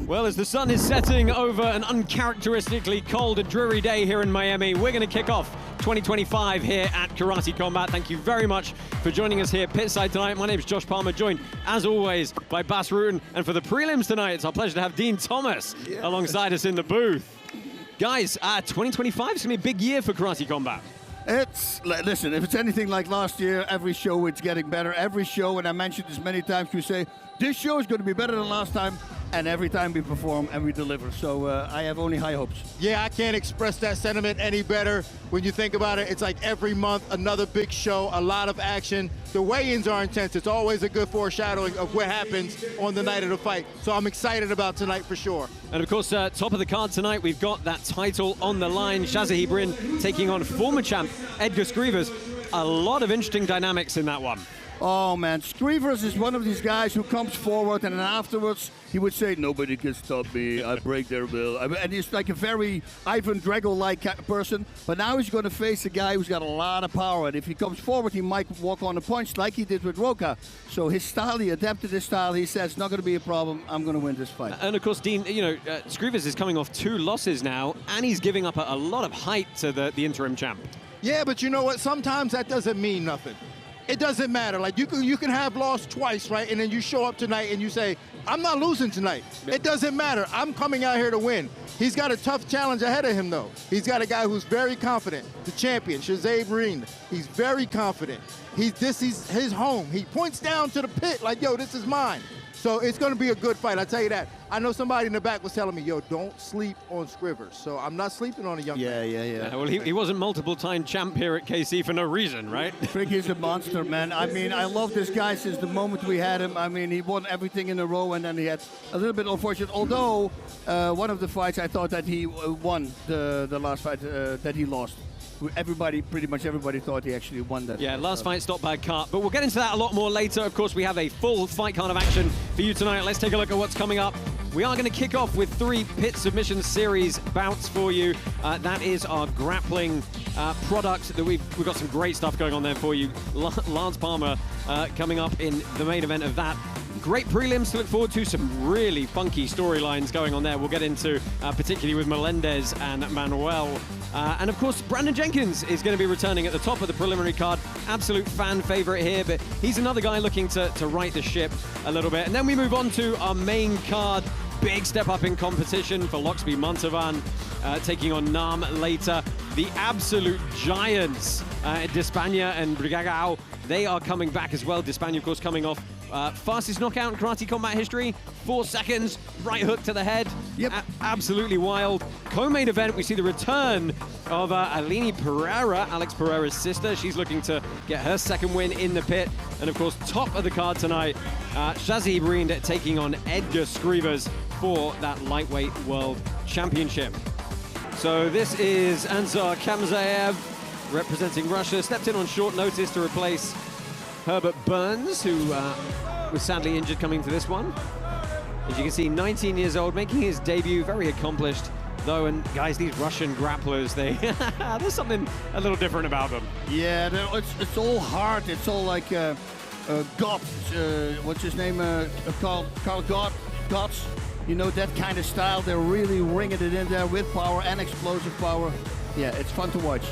Well, as the sun is setting over an uncharacteristically cold and dreary day here in Miami, we're going to kick off 2025 here at Karate Combat. Thank you very much for joining us here Pitside tonight. My name is Josh Palmer, joined as always by Bas Rutten. And for the prelims tonight, it's our pleasure to have Dean Thomas alongside us in the booth. Guys, 2025 is going to be a big year for Karate Combat. Listen, if it's anything like last year, every show it's getting better. Every show, and I mentioned this many times, we say, this show is going to be better than last time, and every time we perform and we deliver. So I have only high hopes. Yeah, I can't express that sentiment any better. When you think about it, it's like every month, another big show, a lot of action. The weigh-ins are intense. It's always a good foreshadowing of what happens on the night of the fight. So I'm excited about tonight for sure. And of course, top of the card tonight, we've got that title on the line. Shahzad Brin taking on former champ Edgar Skrivers. A lot of interesting dynamics in that one. Oh man, Skrivers is one of these guys who comes forward and then afterwards he would say, nobody can stop me, I break their will. And he's like a very Ivan Drago-like person, but now he's going to face a guy who's got a lot of power, and if he comes forward he might walk on a punch like he did with Roca. So his style, he adapted his style, he says, it's not going to be a problem, I'm going to win this fight. And of course, Dean, you know, Skrivers is coming off 2 losses now, and he's giving up a lot of height to the interim champ. Yeah, but you know what, sometimes that doesn't mean nothing. It doesn't matter. Like you can have lost twice, right? And then you show up tonight and you say, I'm not losing tonight. It doesn't matter. I'm coming out here to win. He's got a tough challenge ahead of him, though. He's got a guy who's very confident, the champion, Shahzad Brin. He's very confident. This is his home. He points down to the pit like, yo, this is mine. So it's going to be a good fight, I tell you that. I know somebody in the back was telling me, yo, don't sleep on Skrivers. So I'm not sleeping on a young man. Yeah. Well, he wasn't multiple-time champ here at KC for no reason, right? Fricky's a monster, man. I mean, I love this guy since the moment we had him. I mean, he won everything in a row, and then he had a little bit unfortunate. Although, one of the fights, I thought that he won the last fight that he lost. Pretty much everybody thought he actually won that. Yeah, last fight stopped by a cut, but we'll get into that a lot more later. Of course, we have a full fight card of action for you tonight. Let's take a look at what's coming up. We are going to kick off with 3 Pit Submission Series bouts for you. That is our grappling product. That we've got some great stuff going on there for you. Lance Palmer coming up in the main event of that. Great prelims to look forward to, some really funky storylines going on there. We'll get into particularly with Melendez and Manuel. And of course, Brandon Jenkins is going to be returning at the top of the preliminary card. Absolute fan favorite here, but he's another guy looking to right the ship a little bit. And then we move on to our main card. Big step up in competition for Loxby Mantavan, taking on Nam later. The absolute giants, Despania and Brigagao, they are coming back as well. Despania, of course, coming off fastest knockout in Karate Combat history, 4 seconds, right hook to the head. Yep. Absolutely wild. Co-main event, we see the return of Alini Pereira, Alex Pereira's sister. She's looking to get her second win in the pit. And of course, top of the card tonight, Shahzad Brin taking on Edgar Skrivers for that lightweight world championship. So this is Ansar Kamzaev representing Russia, stepped in on short notice to replace Herbert Burns, who was sadly injured coming to this one. As you can see, 19 years old, making his debut, very accomplished though. And guys, these Russian grapplers, there's something a little different about them. Yeah, it's all hard. It's all like Gott, what's his name? Carl Gotts. You know, that kind of style. They're really ringing it in there with power and explosive power. Yeah, it's fun to watch.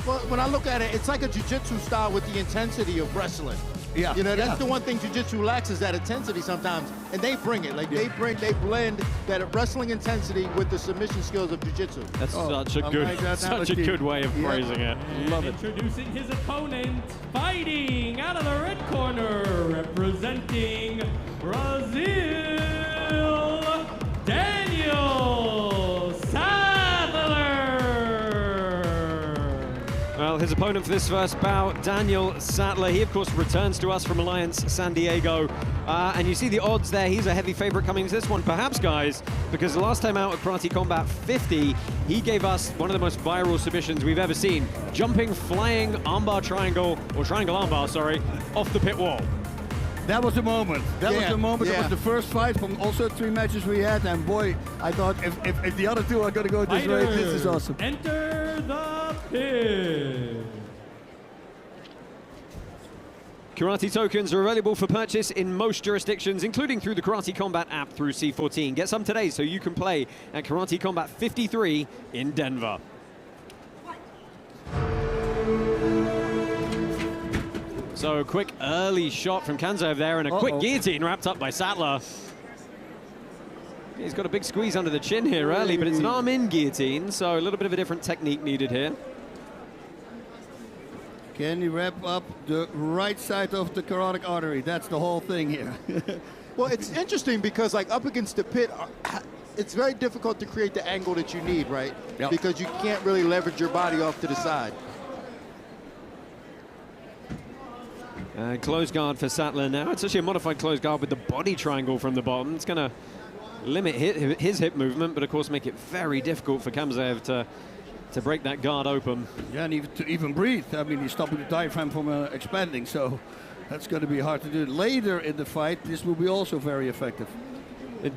Well, when I look at it, it's like a jiu-jitsu style with the intensity of wrestling. Yeah. You know, that's the one thing jiu-jitsu lacks, is that intensity sometimes. And they bring it. Like, they blend that wrestling intensity with the submission skills of jiu-jitsu. That's such a good way of phrasing it. Love it. Introducing his opponent, fighting out of the red corner, representing Brazil, Daniel Sadler. Well, his opponent for this first bout, Daniel Sattler. He, of course, returns to us from Alliance San Diego. And you see the odds there. He's a heavy favorite coming to this one, perhaps, guys, because the last time out at Karate Combat 50, he gave us one of the most viral submissions we've ever seen. Jumping, flying, armbar triangle, or triangle armbar, sorry, off the pit wall. That was the moment. That was the moment. It was the first fight from also 3 matches we had, and boy, I thought if the other 2 are going to go this way, this is awesome. Enter the pit. Karate tokens are available for purchase in most jurisdictions, including through the Karate Combat app through C14. Get some today so you can play at Karate Combat 53 in Denver. So a quick early shot from Kanzev there, and a quick guillotine wrapped up by Sattler. He's got a big squeeze under the chin here early, but it's an arm-in guillotine, so a little bit of a different technique needed here. Can you wrap up the right side of the carotid artery? That's the whole thing here. Well, it's interesting because, like, up against the pit, it's very difficult to create the angle that you need, right? Yep. Because you can't really leverage your body off to the side. Close guard for Sattler now. It's actually a modified close guard with the body triangle from the bottom. It's going to limit his hip movement, but of course make it very difficult for Kamzev to break that guard open. Yeah, and even breathe. I mean, he's stopping the diaphragm from expanding, so that's going to be hard to do. Later in the fight, this will be also very effective.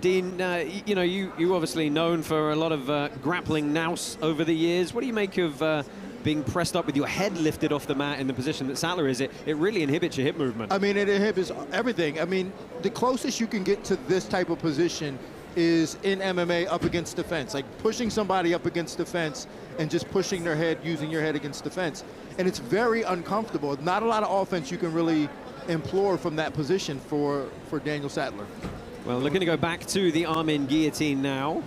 Dean, you know, you obviously known for a lot of grappling nous over the years. What do you make of being pressed up with your head lifted off the mat in the position that Sattler is? It really inhibits your hip movement. I mean, it inhibits everything. I mean, the closest you can get to this type of position is in MMA up against the fence, like pushing somebody up against the fence and just pushing their head, using your head against the fence. And it's very uncomfortable. Not a lot of offense you can really implore from that position for Daniel Sattler. Well, looking to go back to the arm-in guillotine now.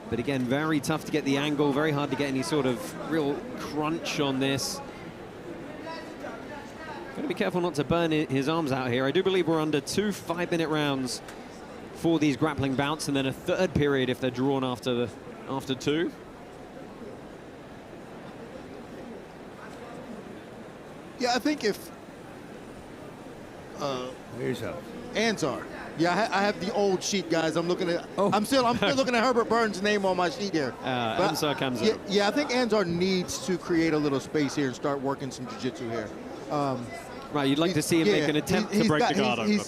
But again, very tough to get the angle, very hard to get any sort of real crunch on this. Got to be careful not to burn his arms out here. I do believe we're under 2 5-minute rounds for these grappling bouts, and then a third period if they're drawn after 2. Yeah, I think if Here's how. Anzar. Yeah, I have the old sheet, guys. I'm looking at. I'm still looking at Herbert Burns' name on my sheet here. Anzar comes up. Yeah, I think Anzar needs to create a little space here and start working some jiu-jitsu here. Right, you'd like to see him make an attempt to break the guard open.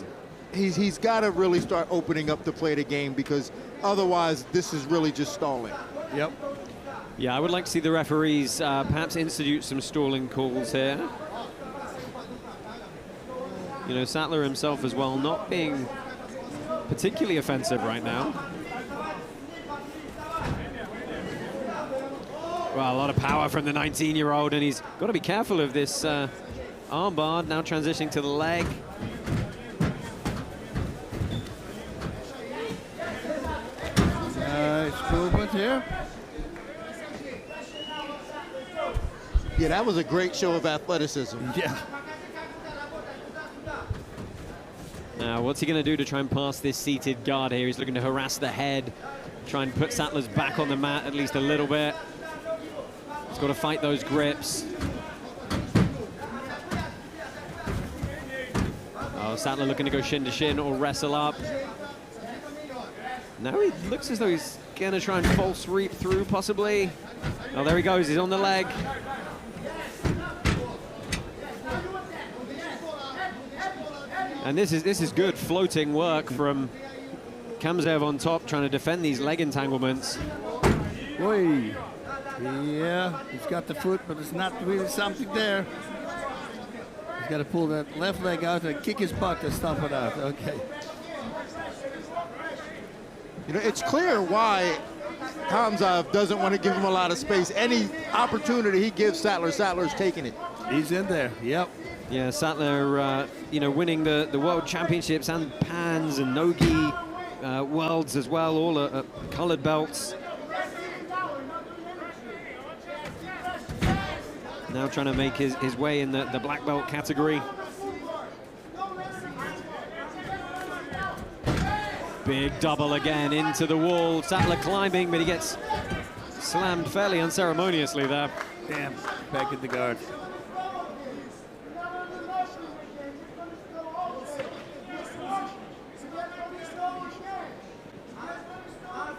He's got to really start opening up to play the game, because otherwise this is really just stalling. Yep. Yeah, I would like to see the referees perhaps institute some stalling calls here. You know, Sattler himself as well not being particularly offensive right now. Well, a lot of power from the 19-year-old, and he's got to be careful of this armbar, now transitioning to the leg. Nice movement here. Yeah, that was a great show of athleticism. Yeah. Now, what's he going to do to try and pass this seated guard here? He's looking to harass the head, try and put Sattler's back on the mat at least a little bit. He's got to fight those grips. Oh, Sattler looking to go shin to shin or wrestle up. Now he looks as though he's going to try and false reap through, possibly. Oh, there he goes. He's on the leg. And this is good floating work from Kamzev on top, trying to defend these leg entanglements. Oi. Yeah, he's got the foot, but it's not really something there. He's got to pull that left leg out and kick his butt to stomp it out. Okay. You know, it's clear why Kamzev doesn't want to give him a lot of space. Any opportunity he gives Sattler, Sattler's taking it. He's in there. Yep. Yeah, Sattler, you know, winning the World Championships and Pans and Nogi Worlds as well, all colored belts. Now trying to make his way in the black belt category. Big double again into the wall. Sattler climbing, but he gets slammed fairly unceremoniously there. Damn, back in the guard.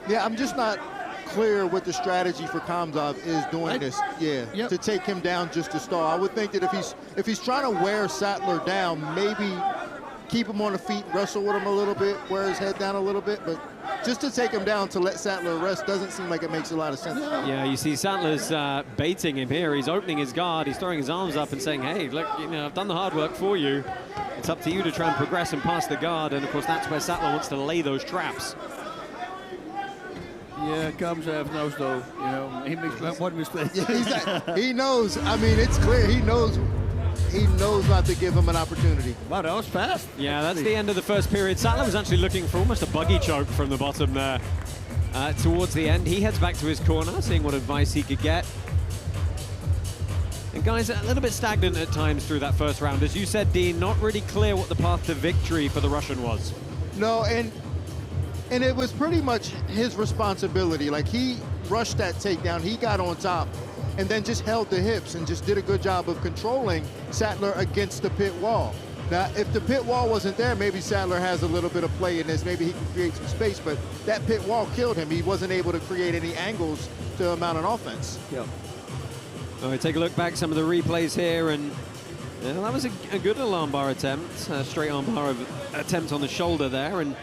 Yeah, I'm just not clear what the strategy for Kamzev is doing this. Yeah, Yep. to take him down just to stall. I would think that if he's trying to wear Sattler down, maybe keep him on the feet, wrestle with him a little bit, wear his head down a little bit, but just to take him down to let Sattler rest doesn't seem like it makes a lot of sense. Yeah, you see Sattler's baiting him here. He's opening his guard. He's throwing his arms up and saying, hey, look, I've done the hard work for you. It's up to you to try and progress and pass the guard. And, of course, that's where Sattler wants to lay those traps. Yeah, Kamsaev knows, though. He makes one mistake. Yeah, he knows. I mean, it's clear. He knows not to give him an opportunity. Wow, that was fast. Yeah, that's the end of the first period. Sattler was actually looking for almost a buggy choke from the bottom there towards the end. He heads back to his corner, seeing what advice he could get. And guys, a little bit stagnant at times through that first round. As you said, Dean, not really clear what the path to victory for the Russian was. No, and it was pretty much his responsibility. Like, he rushed that takedown, he got on top, and then just held the hips and just did a good job of controlling Sattler against the pit wall. Now, if the pit wall wasn't there, maybe Sattler has a little bit of play in this. Maybe he can create some space, but that pit wall killed him. He wasn't able to create any angles to mount an offense. Yeah. All right, take a look back some of the replays here, and that was a good alarm bar attempt, straight arm bar attempt on the shoulder there, and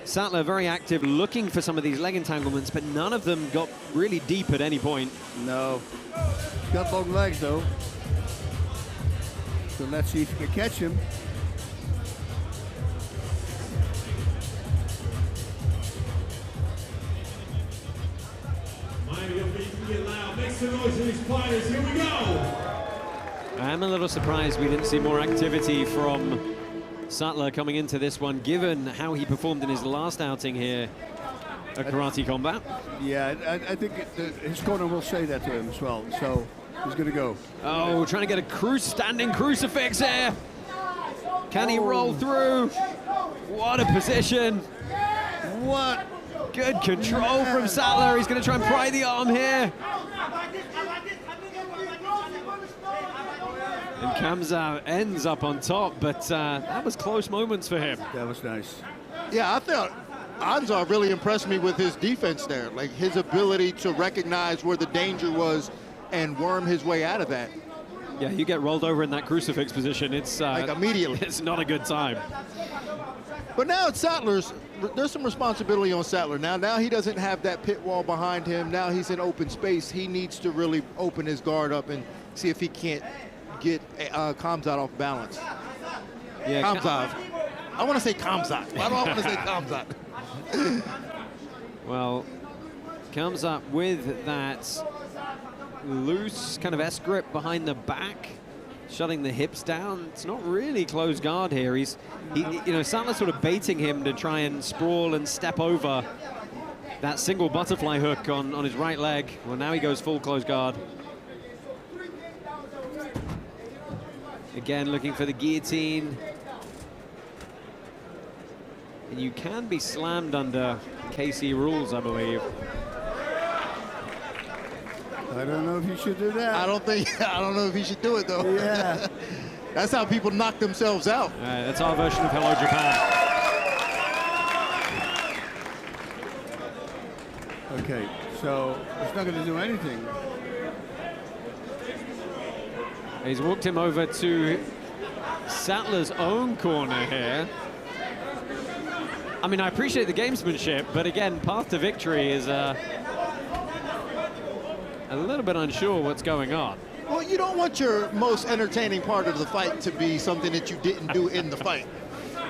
Sattler very active, looking for some of these leg entanglements, but none of them got really deep at any point. No. Got long legs, though. So let's see if we can catch him. Miami Unbeaten, get loud. Make some noise for these fighters. Here we go. I'm a little surprised we didn't see more activity from Sattler coming into this one, given how he performed in his last outing here at Karate Combat. Yeah, I think his corner will say that to him as well, so he's going to go. Oh, trying to get a standing crucifix here. Can he roll through? What a position. What? Good control from Sattler. He's going to try and pry the arm here. And Kamsaev ends up on top, but that was close moments for him. That was nice. Yeah, I thought Anzar really impressed me with his defense there, like his ability to recognize where the danger was and worm his way out of that. Yeah, you get rolled over in that crucifix position, it's like immediately. It's not a good time. But now it's Sattler's. There's some responsibility on Sattler. Now he doesn't have that pit wall behind him. Now he's in open space. He needs to really open his guard up and see if he can't get Kamsaev off balance. Yeah, Kamsaev. I want to say Kamsaev. Why do I want to say Kamsaev? Well, Kamsaev with that loose kind of S grip behind the back, shutting the hips down. It's not really close guard here. Sattler's sort of baiting him to try and sprawl and step over that single butterfly hook on his right leg. Well, now he goes full close guard. Again, looking for the guillotine. And you can be slammed under KC rules, I believe. I don't know if you should do that. I don't know if he should do it, though. Yeah. That's how people knock themselves out. That's our version of Hello Japan. Okay, so it's not going to do anything. He's walked him over to Sattler's own corner here. I mean, I appreciate the gamesmanship, but again, path to victory is a little bit unsure what's going on. Well, you don't want your most entertaining part of the fight to be something that you didn't do in the fight.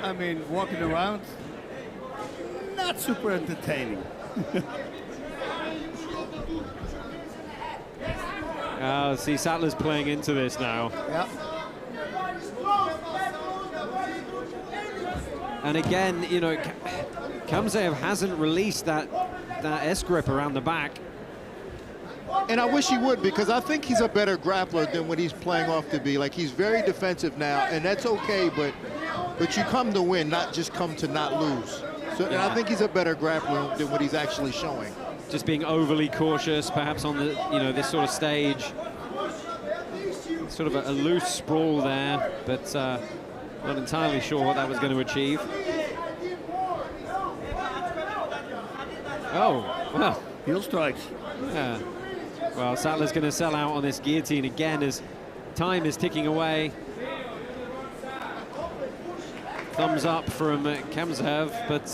I mean, walking around, not super entertaining. See, Sattler's playing into this now. Yeah. And again, Kamsaev hasn't released that S grip around the back. And I wish he would, because I think he's a better grappler than what he's playing off to be. Like, he's very defensive now, and that's okay, but you come to win, not just come to not lose. So and I think he's a better grappler than what he's actually showing. Just being overly cautious, perhaps on the this sort of stage. Sort of a loose sprawl there, but not entirely sure what that was going to achieve. Oh, well. Heel strikes. Yeah. Well, Sattler's going to sell out on this guillotine again as time is ticking away. thumbs up from Kamzaev, but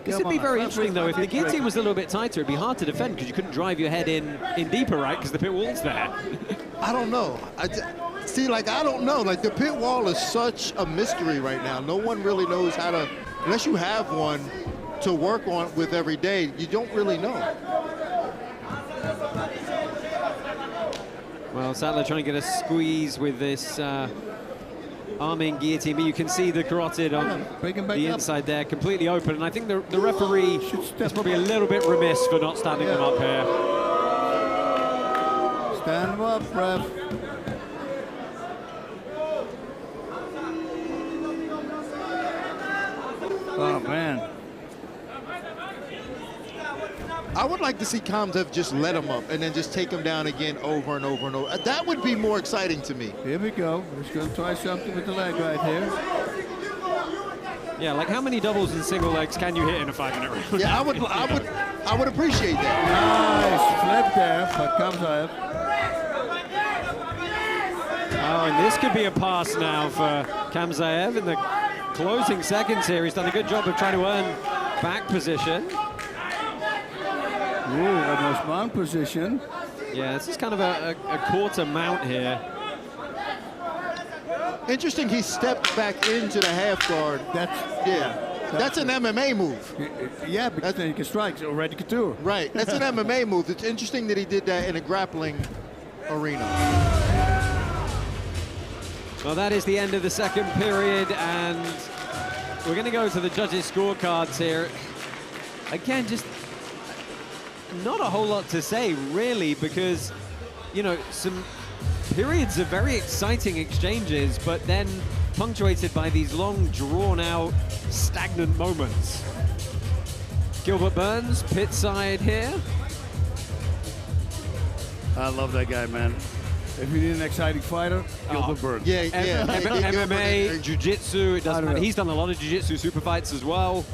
this would be very interesting, though. If the guillotine was a little bit tighter, it'd be hard to defend because you couldn't drive your head in deeper, right? Because the pit wall's there. I don't know. See, like, I don't know. Like, the pit wall is such a mystery right now. No one really knows how to, unless you have one to work on with every day, you don't really know. Well, Sattler trying to get a squeeze with this arming guillotine, but you can see the carotid on the inside there, completely open. And I think the referee is probably a little bit remiss for not standing them up here. Stand them up, ref. Oh, man. I would like to see Kamzaev just let him up and then just take him down again over and over and over. That would be more exciting to me. Here we go. We're just going to try something with the leg right here. Yeah, like how many doubles and single legs can you hit in a 5-minute round? Yeah, I would appreciate that. Nice flip there, but Kamzaev. Oh, and this could be a pass now for Kamzaev in the closing seconds here. He's done a good job of trying to earn back position. Ooh, almost mount position. Yeah, this is kind of a quarter mount here. Interesting, he stepped back into the half guard. That's an MMA move. Yeah, because then he can strike, so ready couture. Right, that's an MMA move. It's interesting that he did that in a grappling arena. Well, that is the end of the second period, and we're going to go to the judges' scorecards here. Again, just not a whole lot to say, really, because, you know, some periods of very exciting exchanges, but then punctuated by these long, drawn-out, stagnant moments. Gilbert Burns, pit side here. I love that guy, man. If you need an exciting fighter, Gilbert Burns. Yeah. MMA, jiu-jitsu, it doesn't matter. He's done a lot of jiu-jitsu super fights as well.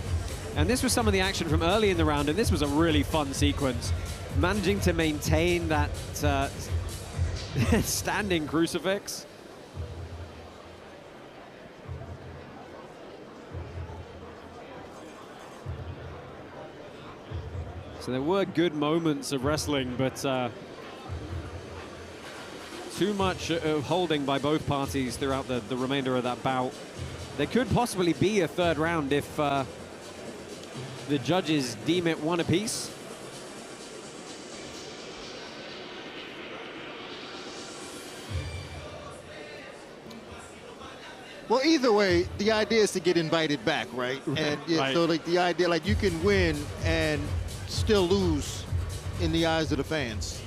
And this was some of the action from early in the round, and this was a really fun sequence. Managing to maintain that standing crucifix. So there were good moments of wrestling, but too much of holding by both parties throughout the remainder of that bout. There could possibly be a third round if the judges deem it one apiece. Well, either way, the idea is to get invited back, right? And yeah, right. So like the idea, like you can win and still lose in the eyes of the fans.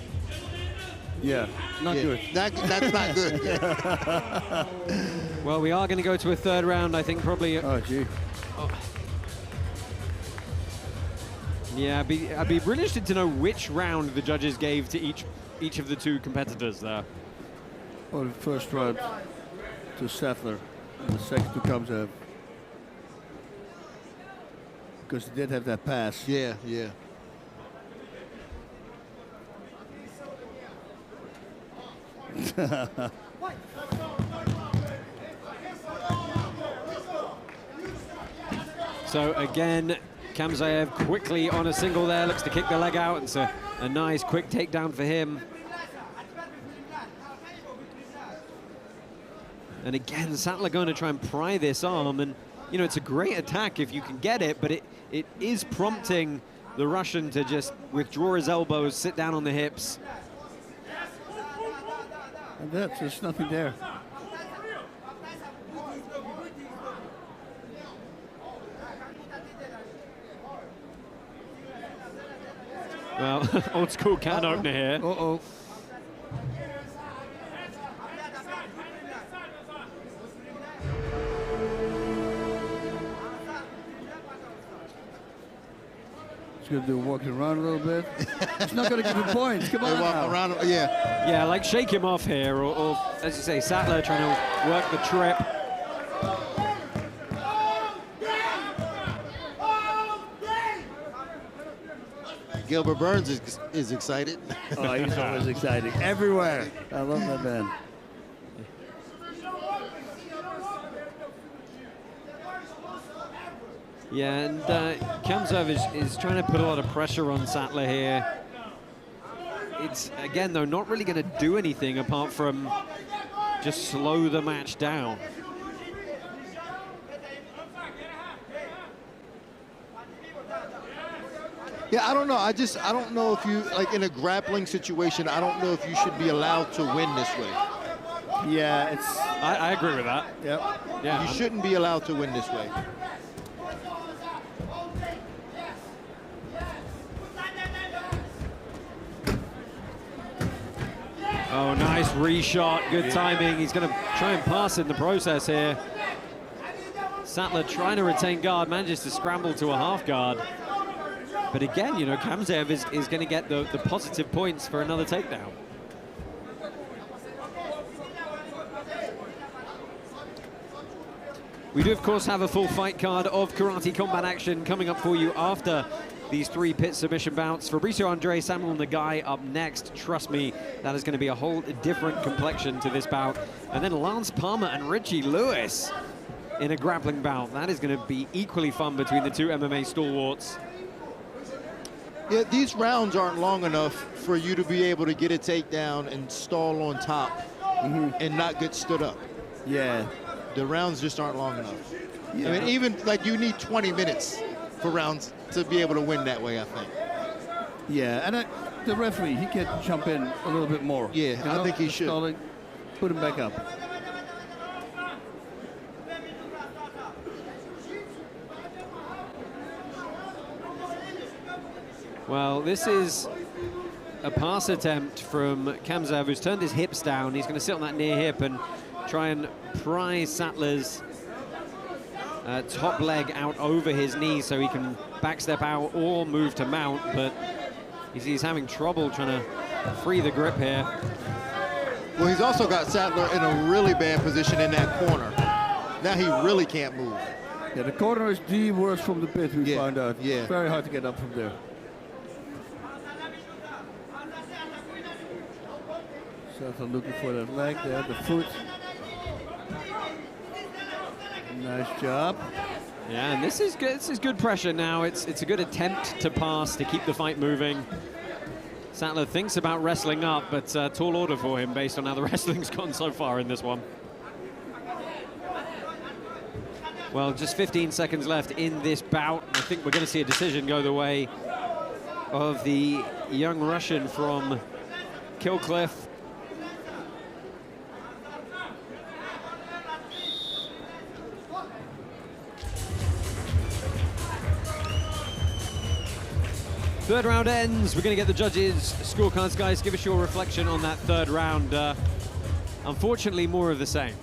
Yeah, not good. That's not good. Well, we are going to go to a third round, I think, probably. Oh, gee. Yeah, I'd be really interested to know which round the judges gave to each of the two competitors there. Oh, the first round to Sattler, and the second to Kamzaev. Because he did have that pass. Yeah. So again, Kamzaev quickly on a single there, looks to kick the leg out. It's a nice quick takedown for him. And again, Sattler going to try and pry this arm, and you know, it's a great attack if you can get it, but it is prompting the Russian to just withdraw his elbows, sit down on the hips. And there's nothing there. Well, old school can opener here. Uh-oh. He's going to do walking around a little bit. He's not going to give him points. Come on now. Around, yeah. Yeah, like shake him off here, or as you say, Sattler trying to work the trip. Gilbert Burns is excited. Oh, he's always exciting. Everywhere. I love that man. Yeah, and Kamzov is trying to put a lot of pressure on Sattler here. It's, again, though, not really going to do anything apart from just slow the match down. Yeah, I don't know. I don't know if you, like in a grappling situation, I don't know if you should be allowed to win this way. Yeah, it's... I agree with that. Yep. Yeah, You shouldn't be allowed to win this way. Oh, nice reshot, good timing. He's going to try and pass in the process here. Sattler trying to retain guard, manages to scramble to a half guard. But again, you know, Kamzov is going to get the positive points for another takedown. We do, of course, have a full fight card of Karate Combat action coming up for you after these 3 pit submission bouts. Fabricio Andre, Samuel Nagai up next. Trust me, that is going to be a whole different complexion to this bout. And then Lance Palmer and Richie Lewis in a grappling bout. That is going to be equally fun between the 2 MMA stalwarts. Yeah, these rounds aren't long enough for you to be able to get a takedown and stall on top and not get stood up. Yeah. The rounds just aren't long enough. Yeah. I mean, even like you need 20 minutes for rounds to be able to win that way, I think. Yeah, and the referee, he can jump in a little bit more. Yeah, you know, I think he just should. stalling, put him back up. Well, this is a pass attempt from Kamzov, who's turned his hips down. He's going to sit on that near hip and try and pry Sattler's top leg out over his knee so he can backstep out or move to mount, but he's having trouble trying to free the grip here. Well, he's also got Sattler in a really bad position in that corner. Now he really can't move. Yeah, the corner is the worst from the pit, we Yeah, found out. yeah. It's very hard to get up from there. Sattler looking for that leg there, the foot. Nice job. Yeah, and this is good. This is good pressure now. It's a good attempt to pass to keep the fight moving. Sattler thinks about wrestling up, but tall order for him based on how the wrestling's gone so far in this one. Well, just 15 seconds left in this bout. I think we're going to see a decision go the way of the young Russian from Killcliff. Third round ends. We're going to get the judges' scorecards. Guys, give us your reflection on that third round. Unfortunately, more of the same.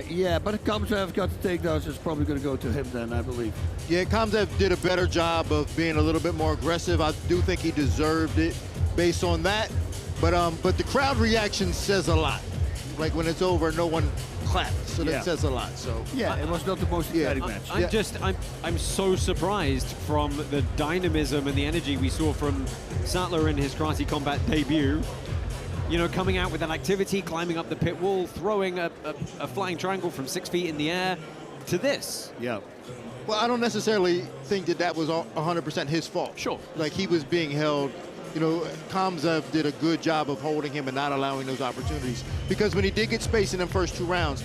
Yeah, but if Kamzov got the takedowns, it's probably going to go to him then, I believe. Yeah, Kamzov did a better job of being a little bit more aggressive. I do think he deserved it based on that. But the crowd reaction says a lot. Like when it's over, no one clapped, so that says a lot. So yeah, it was not the most exciting match. I'm so surprised from the dynamism and the energy we saw from Sattler in his Karate Combat debut. You know, coming out with that activity, climbing up the pit wall, throwing a flying triangle from 6 feet in the air to this. Yeah. Well, I don't necessarily think that was 100% his fault. Sure. Like he was being held. You know, Kamzov did a good job of holding him and not allowing those opportunities. Because when he did get space in the first 2 rounds,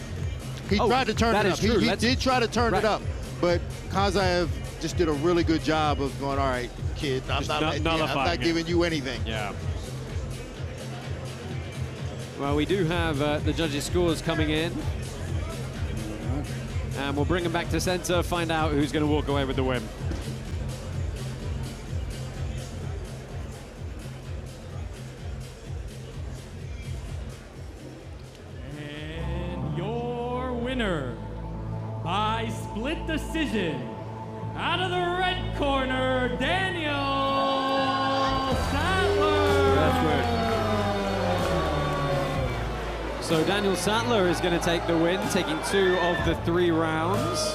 he tried to turn it up. He did try to turn it up, but Kamzov just did a really good job of going, all right, kid, I'm not giving you anything. Yeah. Well, we do have the judges' scores coming in. And we'll bring them back to center, find out who's going to walk away with the win. And your winner by split decision, out of the red corner, Daniel Sattler. That's right. So Daniel Sattler is going to take the win, taking 2 of the 3 rounds.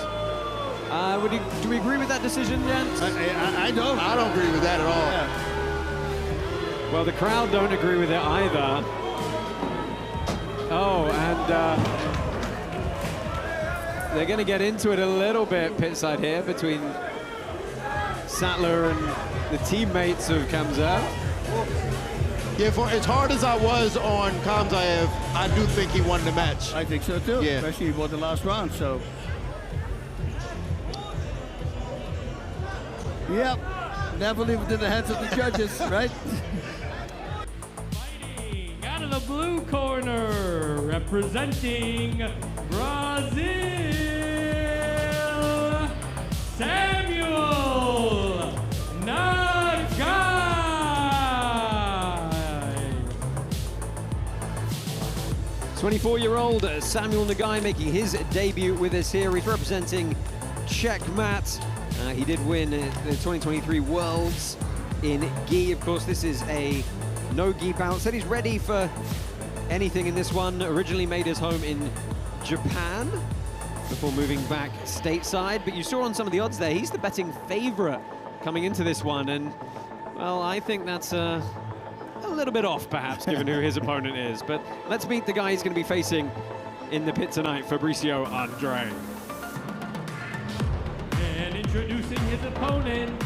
Do we agree with that decision, gents? I don't agree with that at all. Yeah. Well, the crowd don't agree with it either. Oh, and they're going to get into it a little bit pit side here between Sattler and the teammates of Kamzaev. Yeah, for as hard as I was on Kamzaev, I do think he won the match. I think so too, Yeah. especially he won the last round, so. Yep, never leave it in the hands of the judges, right? Fighting out of the blue corner, representing Brazil, Samuel Nagai. 24-year-old Samuel Nagai making his debut with us here. He's representing Checkmat. He did win the 2023 Worlds in gi. Of course, this is a no-gi bout. Said he's ready for anything in this one. Originally made his home in Japan before moving back stateside. But you saw on some of the odds there, he's the betting favorite coming into this one. And, well, I think that's a little bit off, perhaps, given who his opponent is. But let's meet the guy he's going to be facing in the pit tonight, Fabricio Andre. And introducing his opponent,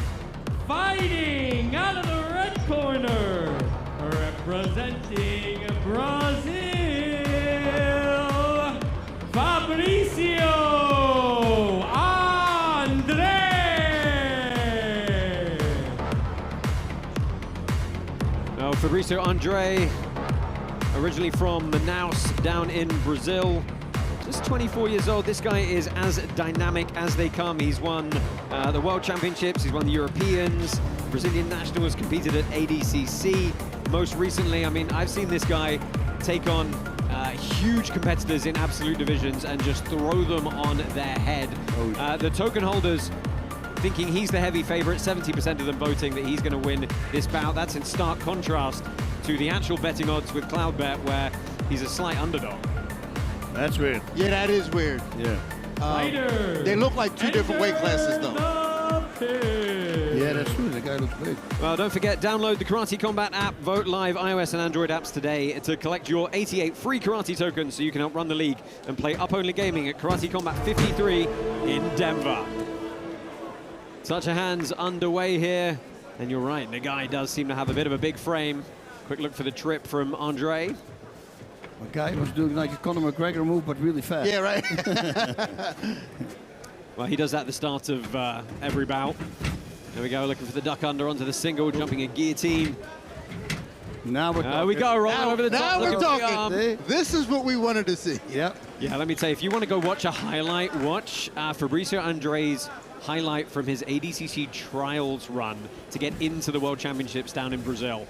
fighting out of the red corner, representing Brazil, Fabricio Andre. Now, Fabricio Andre, originally from Manaus down in Brazil. Just 24 years old. This guy is as dynamic as they come. He's won the World Championships, he's won the Europeans, Brazilian Nationals, competed at ADCC. Most recently, I mean, I've seen this guy take on huge competitors in absolute divisions and just throw them on their head. The token holders thinking he's the heavy favorite, 70% of them voting that he's going to win this bout. That's in stark contrast to the actual betting odds with Cloudbet, where he's a slight underdog. That's weird. Yeah, that is weird. Yeah. They look like two different weight classes, though. Yeah, that's true. The guy looks big. Well, don't forget, download the Karate Combat app, vote live iOS and Android apps today to collect your 88 free karate tokens so you can help run the league and play up-only gaming at Karate Combat 53 in Denver. Touch of hands underway here. And you're right, Nagai does seem to have a bit of a big frame. Quick look for the trip from Andre. A guy was doing like a Conor McGregor move, but really fast. Yeah, right. Well, he does that at the start of every bout. There we go, looking for the duck under onto the single, jumping a guillotine. Now we're talking. We go, rolling over the top. Now we're looking for the talking. arm. This is what we wanted to see. Yep. Yeah, let me tell you, if you want to go watch a highlight, watch Fabricio Andre's highlight from his ADCC trials run to get into the World Championships down in Brazil.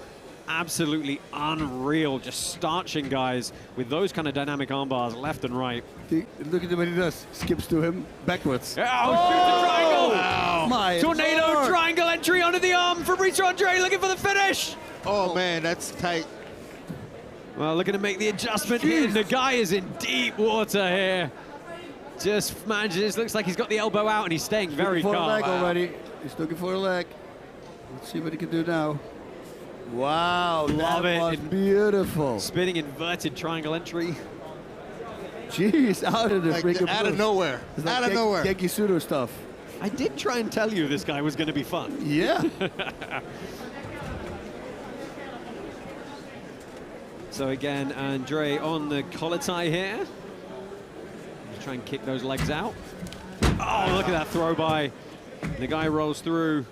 Absolutely unreal, just starching guys with those kind of dynamic arm bars left and right. Look at what he does. Skips to him backwards. Oh, shoot the triangle! Wow. My Tornado Lord. triangle entry onto the arm. Fabricio Andre looking for the finish. Oh, man, that's tight. Well, looking to make the adjustment here. The guy is in deep water here. Just manages, looks like he's got the elbow out and he's staying very calm. calm. Looking for a leg already. He's looking for a leg. Let's see what he can do now. Wow, Love that it. was beautiful. Spinning inverted triangle entry. Jeez, out of the Like, freaking out of blue. nowhere. It's like Out of nowhere. Genki Sudo stuff. I did try and tell you this guy was going to be fun. Yeah. So again, Andre on the collar tie here. Just try and kick those legs out. Oh, look at that throw by. The guy rolls through.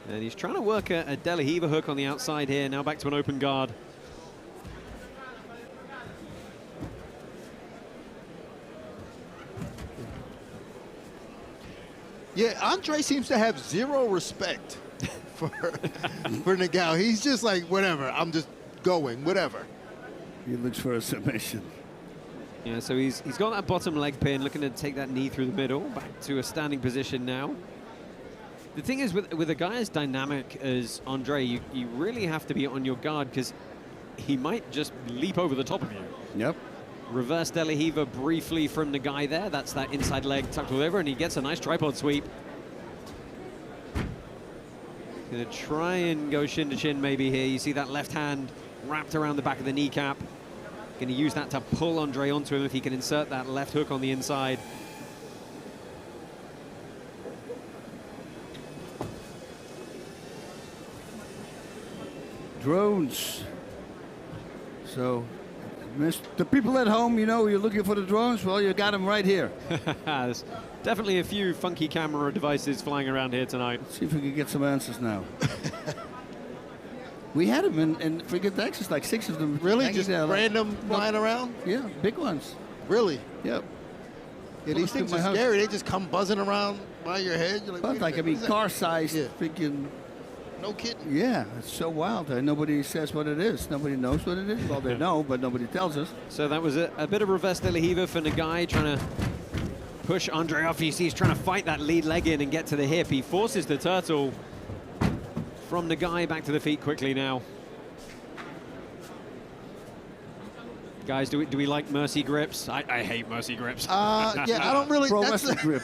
And he's trying to work a De La Riva hook on the outside here. Now back to an open guard. Yeah, Andre seems to have zero respect for Nagai. He's just like, whatever, I'm just going, whatever. He looks for a submission. Yeah, so he's got that bottom leg pin, looking to take that knee through the middle. Back to a standing position now. The thing is, with a guy as dynamic as Andre, you really have to be on your guard because he might just leap over the top of you. Yep. Reverse De La Riva briefly from the guy there. That's that inside leg tucked all over, and he gets a nice tripod sweep. Gonna try and go shin to chin maybe here. You see that left hand wrapped around the back of the kneecap. Gonna use that to pull Andre onto him if he can insert that left hook on the inside. drones. So, the people at home, you know, you're looking for the drones. Well, you got them right here. There's definitely a few funky camera devices flying around here tonight. Let's see if we can get some answers now. We had them in friggin' Texas, like 6 of them. Really? hanging Just there, like- random flying around? Yeah, big ones. Really? Yep. Yeah, these Close to things my are house. scary. They just come buzzing around by your head. You're like, But wait a like, I minute, mean, what is that? car-sized Yeah. freaking. No kidding. Yeah, it's so wild. Nobody says what it is. Nobody knows what it is. Well, they know, but nobody tells us. So that was a bit of reverse de la Riva for Nagai, trying to push Andre off. You see he's trying to fight that lead leg in and get to the hip. He forces the turtle from Nagai back to the feet quickly now. Guys, do we like mercy grips? I hate mercy grips. Yeah, I don't really. Pro That's wrestling grip.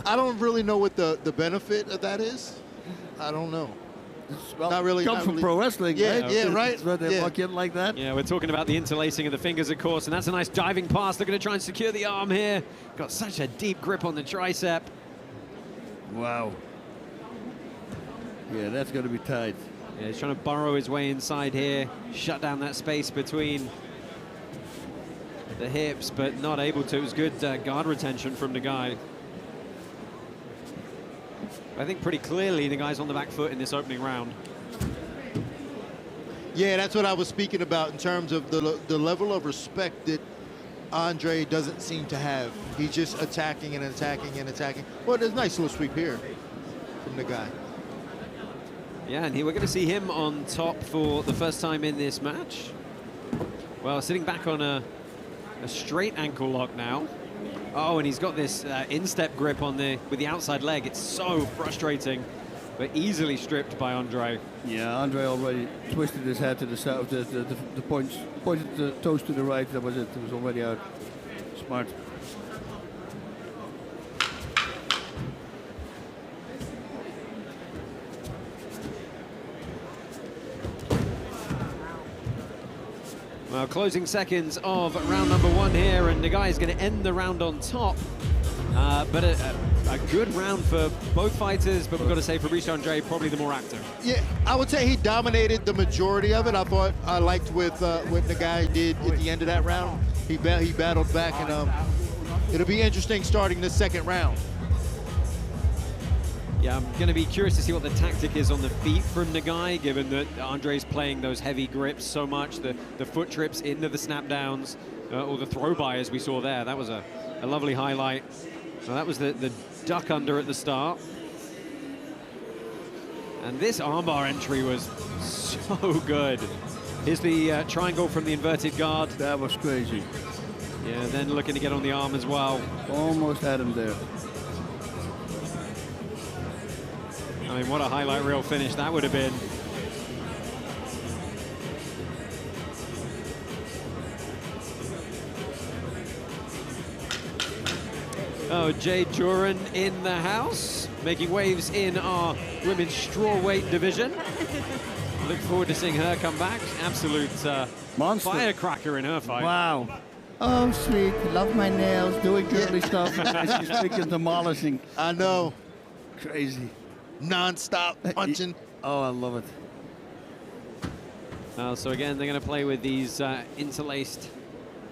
I don't really know what the benefit of that is. I don't know. Well, Not really, Comes not from really. pro wrestling, Yeah, right? yeah, right. That's where they Yeah. fuck in like that. Yeah, we're talking about the interlacing of the fingers, of course, and that's a nice diving pass. They're going to try and secure the arm here. Got such a deep grip on the tricep. Wow. Yeah, that's going to be tight. Yeah, he's trying to burrow his way inside here, shut down that space between the hips, but not able to. It was good guard retention from the guy. I think pretty clearly the guy's on the back foot in this opening round. Yeah, that's what I was speaking about in terms of the level of respect that Andre doesn't seem to have. He's just attacking and attacking and attacking. Well, there's a nice little sweep here from the guy. Yeah, and we're going to see him on top for the first time in this match. Well, sitting back on a straight ankle lock now. Oh, and he's got this instep grip on with the outside leg. It's so frustrating, but easily stripped by Andre. Yeah, Andre already twisted his head to the south, the pointed the toes to the right. That was it. It was already out. Smart. Well, closing seconds of round number 1 here, and the guy is going to end the round on top. But a good round for both fighters, but we've got to say Fabrice Andre probably the more active. Yeah, I would say he dominated the majority of it. I liked what the guy did at the end of that round. He battled back, and it'll be interesting starting the second round. Yeah, I'm going to be curious to see what the tactic is on the feet from Nagai, given that Andre's playing those heavy grips so much, the foot trips into the snap downs, or the throw by as we saw there. That was a lovely highlight. So that was the duck under at the start. And this armbar entry was so good. Here's the triangle from the inverted guard. That was crazy. Yeah, then looking to get on the arm as well. Almost had him there. I mean, what a highlight reel finish that would have been. Oh, Jade Duran in the house, making waves in our women's strawweight division. Look forward to seeing her come back. Absolute Monster. firecracker in her fight. Wow. Oh, sweet. Love my nails. Doing girly stuff. And she's freaking demolishing. I know, Crazy. non-stop punching. Oh, I love it. So again, they're going to play with these interlaced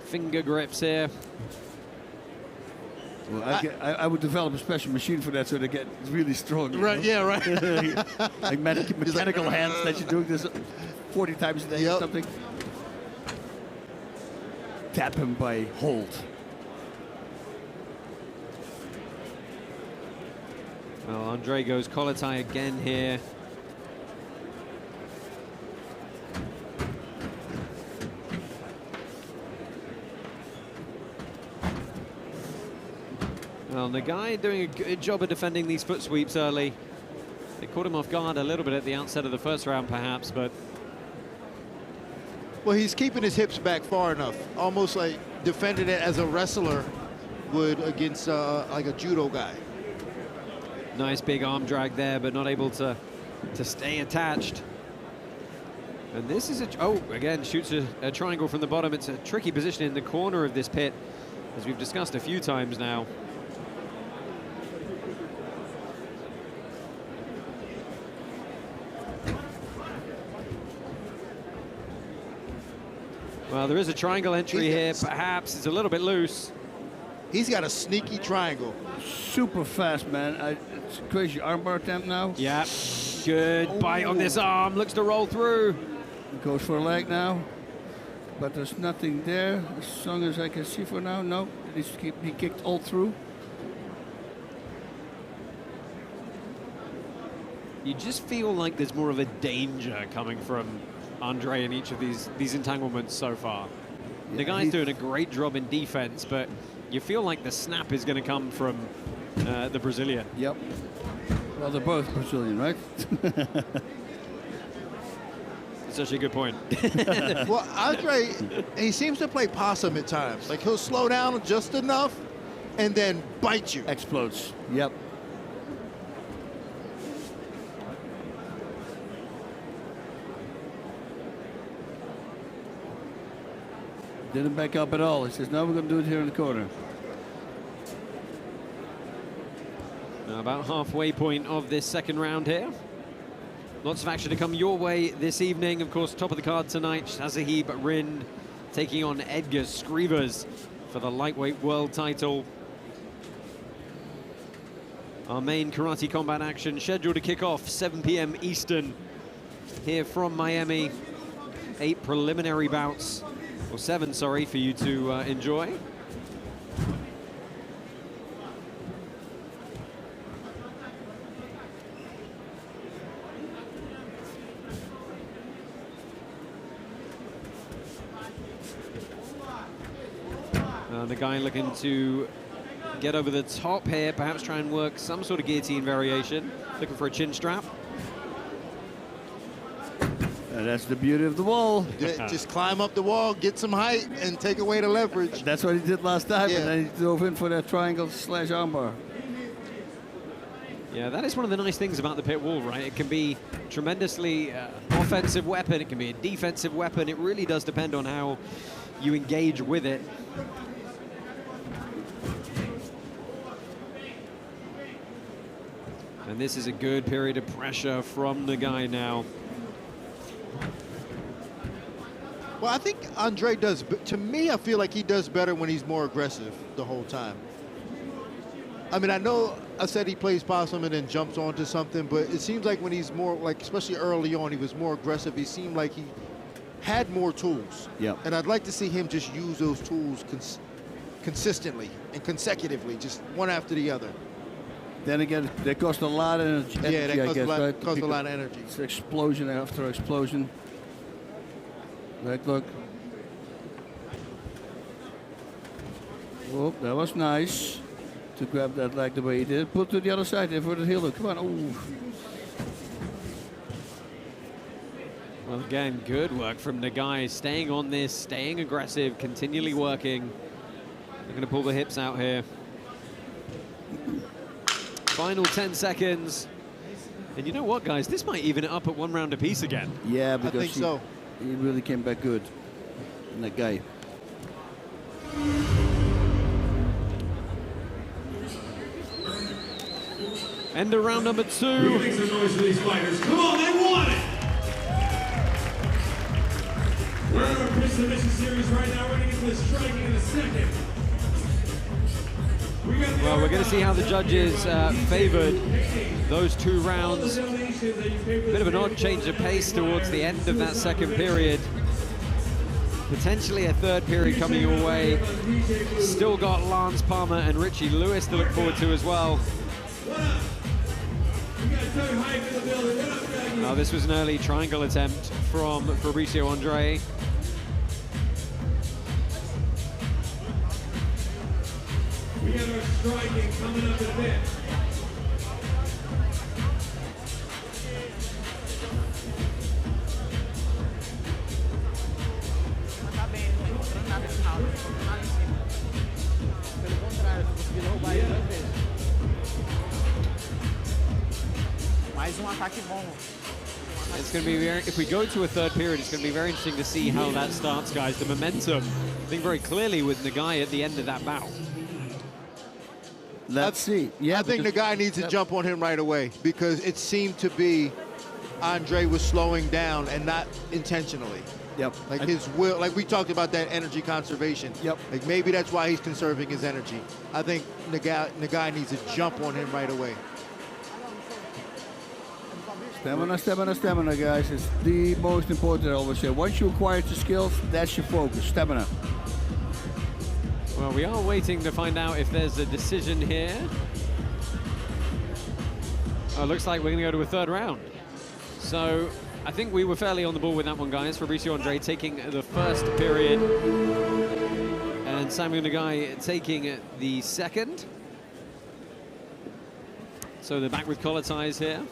finger grips here. Well, I would develop a special machine for that so they get really strong. you Right? know? Yeah, right. Like mechanical hands that you're doing this 40 times a day or Yep. something. Tap him by hold. Well, Andre goes collar tie again here. Well, the guy doing a good job of defending these foot sweeps early. They caught him off guard a little bit at the outset of the first round, perhaps, but Well, he's keeping his hips back far enough, almost like defending it as a wrestler would against like a judo guy. nice big arm drag there, but not able to stay attached. And this is again, shoots a triangle from the bottom. It's a tricky position in the corner of this pit, as we've discussed a few times now. Well, there is a triangle entry here. Yes. Perhaps it's a little bit loose. He's got a sneaky triangle. Super fast, man. It's a crazy armbar attempt now. Yeah, good bite on this arm. Looks to roll through. Goes for a leg now. But there's nothing there, as long as I can see for now. No, he kicked all through. You just feel like there's more of a danger coming from Andre in each of these entanglements so far. Yeah, The guy's doing a great job in defense, but you feel like the snap is going to come from the Brazilian. Yep. Well, they're both Brazilian, right? It's actually a good point. Well, Andre, he seems to play possum at times. Like, he'll slow down just enough and then bite you. Explodes. Yep. Didn't back up at all. He says, no, we're going to do it here in the corner. Now about halfway point of this second round here. Lots of action to come your way this evening. Of course, top of the card tonight, Shazahib Rind taking on Edgar Scrivers for the lightweight world title. Our main karate combat action scheduled to kick off 7 p.m. Eastern here from Miami. 8 preliminary bouts, or 7, sorry, for you to enjoy. The guy looking to get over the top here, perhaps try and work some sort of guillotine variation. Looking for a chin strap. And that's the beauty of the wall. Just climb up the wall, get some height, and take away the leverage. That's what he did last time, Yeah. and then he drove in for that triangle slash armbar. Yeah, that is one of the nice things about the pit wall, right? It can be tremendously offensive weapon. It can be a defensive weapon. It really does depend on how you engage with it. And this is a good period of pressure from the guy now. Well, I think Andre does, to me, I feel like he does better when he's more aggressive the whole time. I mean, I know I said he plays possum and then jumps onto something, but it seems like when he's more, like, especially early on, he was more aggressive. He seemed like he had more tools. Yep. And I'd like to see him just use those tools consistently and consecutively, just one after the other. Then again, they cost a lot of energy, Yeah, that I costs, guess, right? costs a lot of energy. It's explosion after explosion. Right, look. Oh, that was nice to grab that leg the way he did. Put to the other side there for the heel hook. Come on. Oh. Well, again, good work from the guy, staying on this, staying aggressive, continually working. They're going to pull the hips out here. Final 10 seconds. And you know what, guys? This might even it up at 1 round apiece again. Yeah, because I think so. He really came back good. And that guy. End of round number 2. Make some noise for these fighters. Come on, they want it! We're in our pitch submission series right now. We're going to get to the striking in a second. Well, we're going to see how the judges favored those 2 rounds. Bit of an odd change of pace towards the end of that second period. Potentially a third period coming your way. Still got Lance Palmer and Richie Lewis to look forward to as well. Now, this was an early triangle attempt from Fabricio Andre. We have our striking coming up in a bit. Tá bem, não tô encontrando nada esse round, não tô encontrando nada em cima. Pelo contrário, eu consegui derrubar ele 2 vezes. Mais ataque bom. It's going to be very, if we go to a third period, it's going to be very interesting to see how that starts, guys. The momentum, I think very clearly with Nagai at the end of that bout. Let's see. Yeah, I think the guy needs to jump on him right away because it seemed to be Andre was slowing down and not intentionally. Yep. Like his will, like we talked about that energy conservation. Yep. Like maybe that's why he's conserving his energy. I think Nagai needs to jump on him right away. Stamina, stamina, stamina, guys. It's the most important, I always say. Once you acquire the skills, that's your focus, stamina. Well, we are waiting to find out if there's a decision here. Oh, looks like we're going to go to a third round. So I think we were fairly on the ball with that one, guys. Fabricio Andre taking the first period. And Samuel Nagai taking the second. So they're back with collar ties here.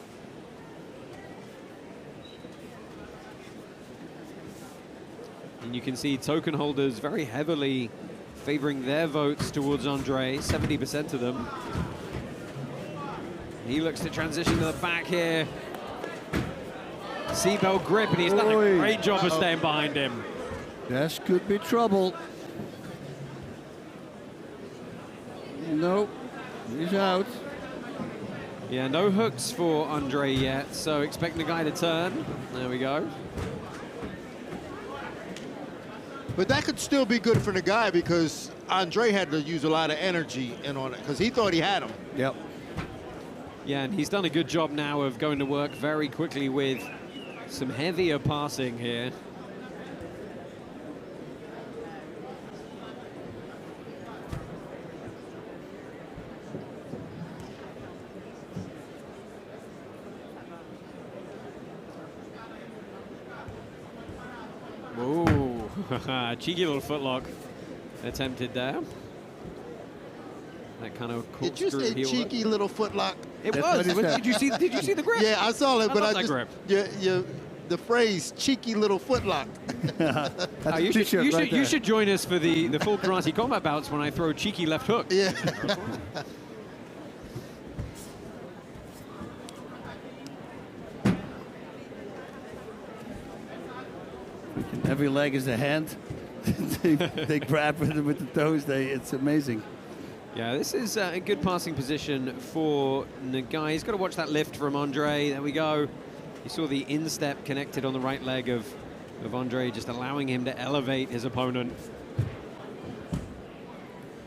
And you can see token holders very heavily favoring their votes towards Andre, 70% of them. He looks to transition to the back here. Seatbelt grip, and he's done a great job of staying behind him. This could be trouble. Nope, he's out. Yeah, no hooks for Andre yet, so expect the guy to turn. There we go. But that could still be good for Nagai because Andre had to use a lot of energy in on it because he thought he had him. Yep. Yeah, and he's done a good job now of going to work very quickly with some heavier passing here. Ooh, cheeky little footlock attempted there. That kind of Did you say cheeky little footlock? It That's was. what he Did you see? Did you see the grip? Yeah, I saw it, I but love I that just grip. the phrase "cheeky little footlock." That's a You t-shirt right there. should join us for the full karate combat bouts when I throw cheeky left hook. Yeah. Every leg is a hand. they grab with the toes. It's amazing. Yeah, this is a good passing position for Nagai. He's got to watch that lift from Andre. There we go. You saw the instep connected on the right leg of Andre, just allowing him to elevate his opponent.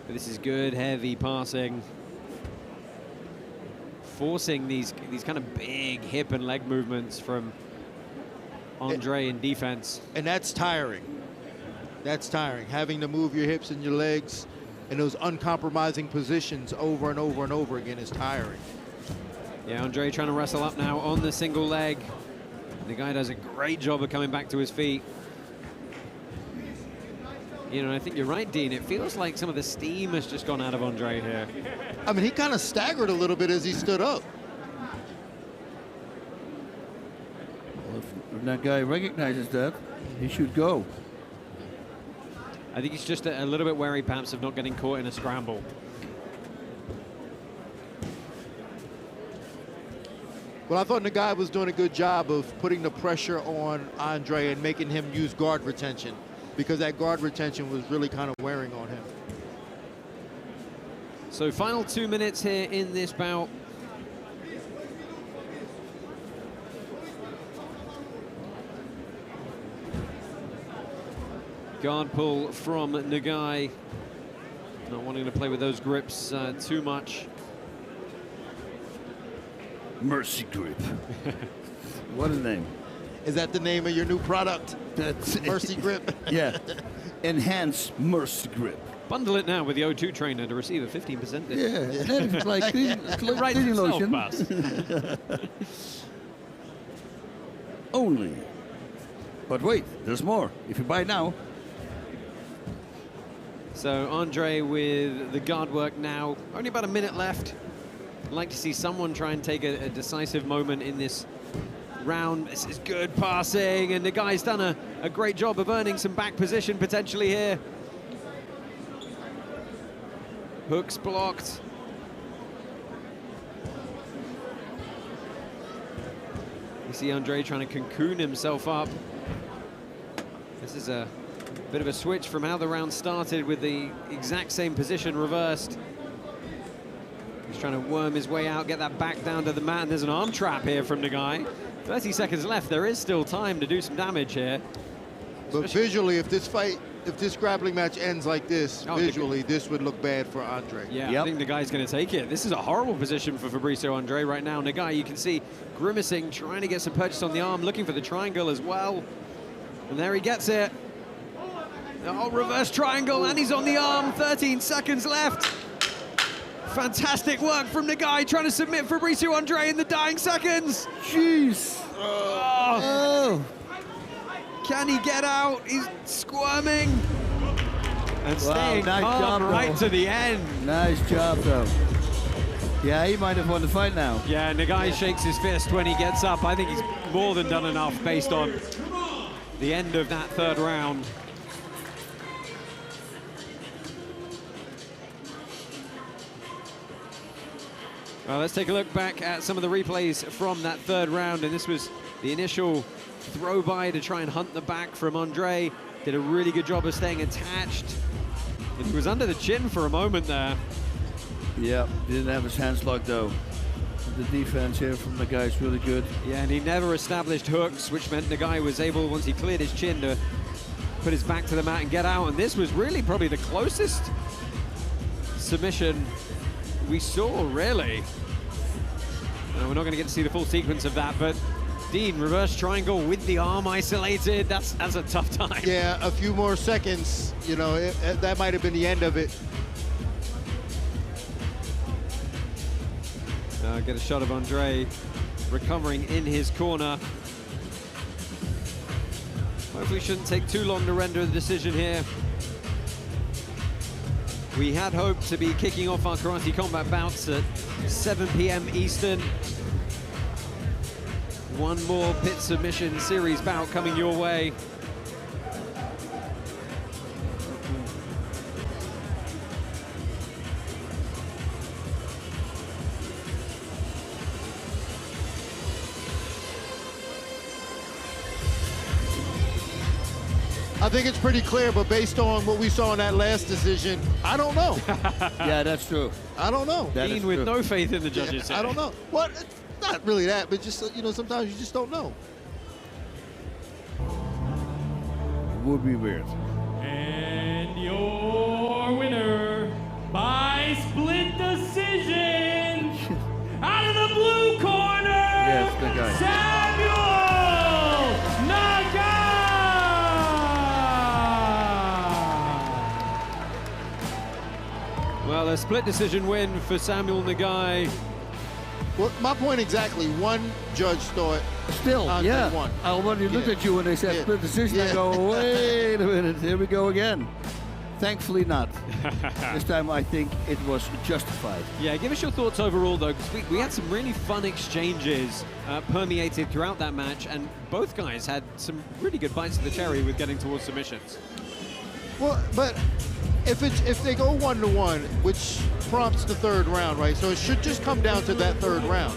But this is good, heavy passing. Forcing these kind of big hip and leg movements from Andre in defense. And that's tiring. That's tiring. Having to move your hips and your legs in those uncompromising positions over and over and over again is tiring. Yeah, Andre trying to wrestle up now on the single leg. The guy does a great job of coming back to his feet. You know, I think you're right, Dean. It feels like some of the steam has just gone out of Andre here. I mean, he kind of staggered a little bit as he stood up. Well, if that guy recognizes that, he should go. I think he's just a little bit wary, perhaps, of not getting caught in a scramble. Well, I thought Nagai was doing a good job of putting the pressure on Andre and making him use guard retention because that guard retention was really kind of wearing on him. So final 2 minutes here in this bout. Guard pull from Nagai. Not wanting to play with those grips too much. Mercy grip. What a name. Is that the name of your new product? That's Mercy grip? Yeah. Enhanced mercy grip. Bundle it now with the O2 trainer to receive a 15% discount. Yeah, it's like cleaning lotion. Only. But wait, there's more. If you buy now. So Andre with the guard work now. Only about a minute left. I'd like to see someone try and take a decisive moment in this round. This is good passing, and the guy's done a great job of earning some back position potentially here. Hooks blocked. You see Andre trying to cocoon himself up. This is a bit of a switch from how the round started with the exact same position reversed. He's trying to worm his way out, get that back down to the mat, and there's an arm trap here from the guy. 30 seconds left. There is still time to do some damage here. But visually, if this grappling match ends like this, visually, this would look bad for Andre. Yeah, I think Nagai's going to take it. This is a horrible position for Fabricio Andre right now. Nagai, you can see, grimacing, trying to get some purchase on the arm, looking for the triangle as well. And there he gets it. Oh, reverse triangle, and he's on the arm. 13 seconds left. Fantastic work from Nagai, trying to submit Fabricio Andre in the dying seconds. Jeez. Oh. Can he get out? He's squirming. And staying calm right to the end. Nice job, though. Yeah, he might have won the fight now. Yeah, Nagai shakes his fist when he gets up. I think he's more than done enough based on the end of that third round. Well, let's take a look back at some of the replays from that third round, and this was the initial throw by to try and hunt the back from Andre. Did a really good job of staying attached. It was under the chin for a moment there. Yeah, didn't have his hands locked though. The defense here from the guy is really good. Yeah, and he never established hooks, which meant the guy was able, once he cleared his chin, to put his back to the mat and get out. And this was really probably the closest submission we saw, really. We're not going to get to see the full sequence of that, but Dean, reverse triangle with the arm isolated. That's a tough time. Yeah, a few more seconds, you know, that might have been the end of it. Get a shot of Andre recovering in his corner. Hopefully shouldn't take too long to render the decision here. We had hoped to be kicking off our Karate Combat bouts at 7 p.m. Eastern. One more pit submission series bout coming your way. I think it's pretty clear, but based on what we saw in that last decision, I don't know. Yeah, that's true. I don't know. Dean with no faith in the judges. I don't know. Well, it's not really that, but just, you know, sometimes you just don't know. Would be weird. And your winner by split decision, out of the blue corner, Yes, the guy. Samuel Nagai! Well, a split decision win for Samuel Nagai. Well, my point exactly. One judge thought Still, Andre yeah. won. When you looked at you when they said split decision, I go, wait a minute, here we go again. Thankfully not. This time I think it was justified. Yeah, give us your thoughts overall, though, because we had some really fun exchanges permeated throughout that match, and both guys had some really good bites of the cherry with getting towards submissions. Well, but if they go 1-1, which prompts the third round, right? So it should just come down to that third round.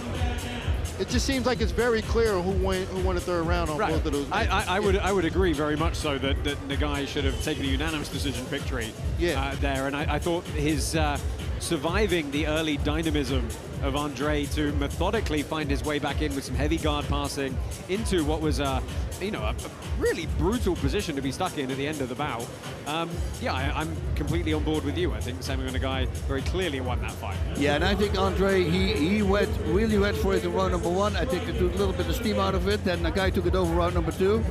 It just seems like it's very clear who won the third round on both of those. I would agree very much so that Nagai should have taken a unanimous decision victory there, and I thought his surviving the early dynamism of Andre to methodically find his way back in with some heavy guard passing into what was a really brutal position to be stuck in at the end of the bout. I'm completely on board with you. I think Samuel Nagai very clearly won that fight. Yeah, and I think Andre, he really went for it in round number one. I think they took a little bit of steam out of it, then Nagai took it over round number two.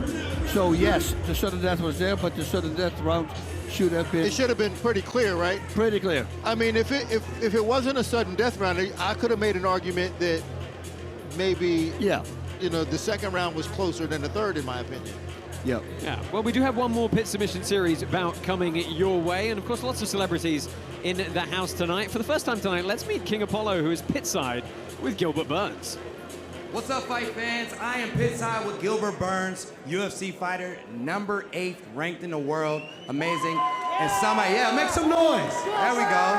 So yes, the sudden death was there, but the sudden death round should have been... It should have been pretty clear, right? Pretty clear. I mean, if it wasn't a sudden death round, I could have made an argument that maybe, the second round was closer than the third, in my opinion. Yeah. Yeah. Well, we do have one more pit submission series bout coming your way, and of course, lots of celebrities in the house tonight. For the first time tonight, let's meet King Apollo, who is pitside with Gilbert Burns. What's up, fight fans? I am pitside with Gilbert Burns, UFC fighter, number 8 ranked in the world. Amazing. And somebody, make some noise. There we go.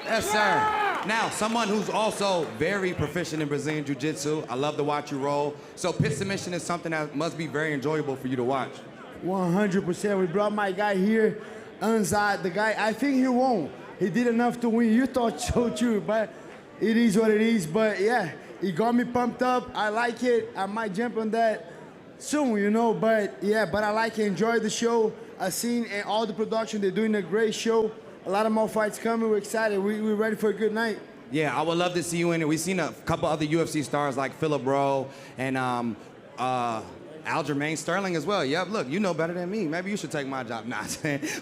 Yes, sir. Now, someone who's also very proficient in Brazilian Jiu-Jitsu. I love to watch you roll. So pit submission is something that must be very enjoyable for you to watch. 100%. We brought my guy here, Anzad. The guy, I think he won. He did enough to win. You thought so too, but it is what it is. But yeah, he got me pumped up. I like it. I might jump on that soon, you know. But yeah, but I enjoy the show. I've seen and all the production. They're doing a great show. A lot of more fights coming. We're excited. We're ready for a good night. Yeah, I would love to see you in it. We've seen a couple other UFC stars like Philip Rowe and Aljamain Sterling as well. Yep, look, you know better than me. Maybe you should take my job. Nah,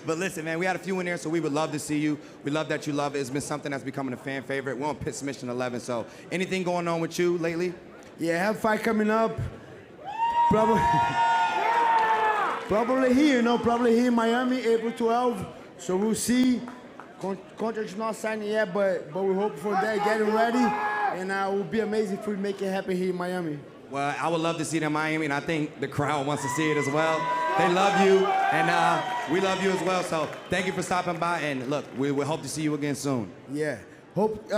but listen, man, we had a few in there, so we would love to see you. We love that you love it. It's been something that's becoming a fan favorite. We're on Pit Submission 11, so anything going on with you lately? Yeah, I have a fight coming up. Probably here, you know, probably here in Miami, April 12th. So we'll see. Contract's not signed yet, but we hope for that, getting ready. And it would be amazing if we make it happen here in Miami. Well, I would love to see it in Miami, and I think the crowd wants to see it as well. They love you, and we love you as well. So thank you for stopping by, and look, we hope to see you again soon. Yeah, hope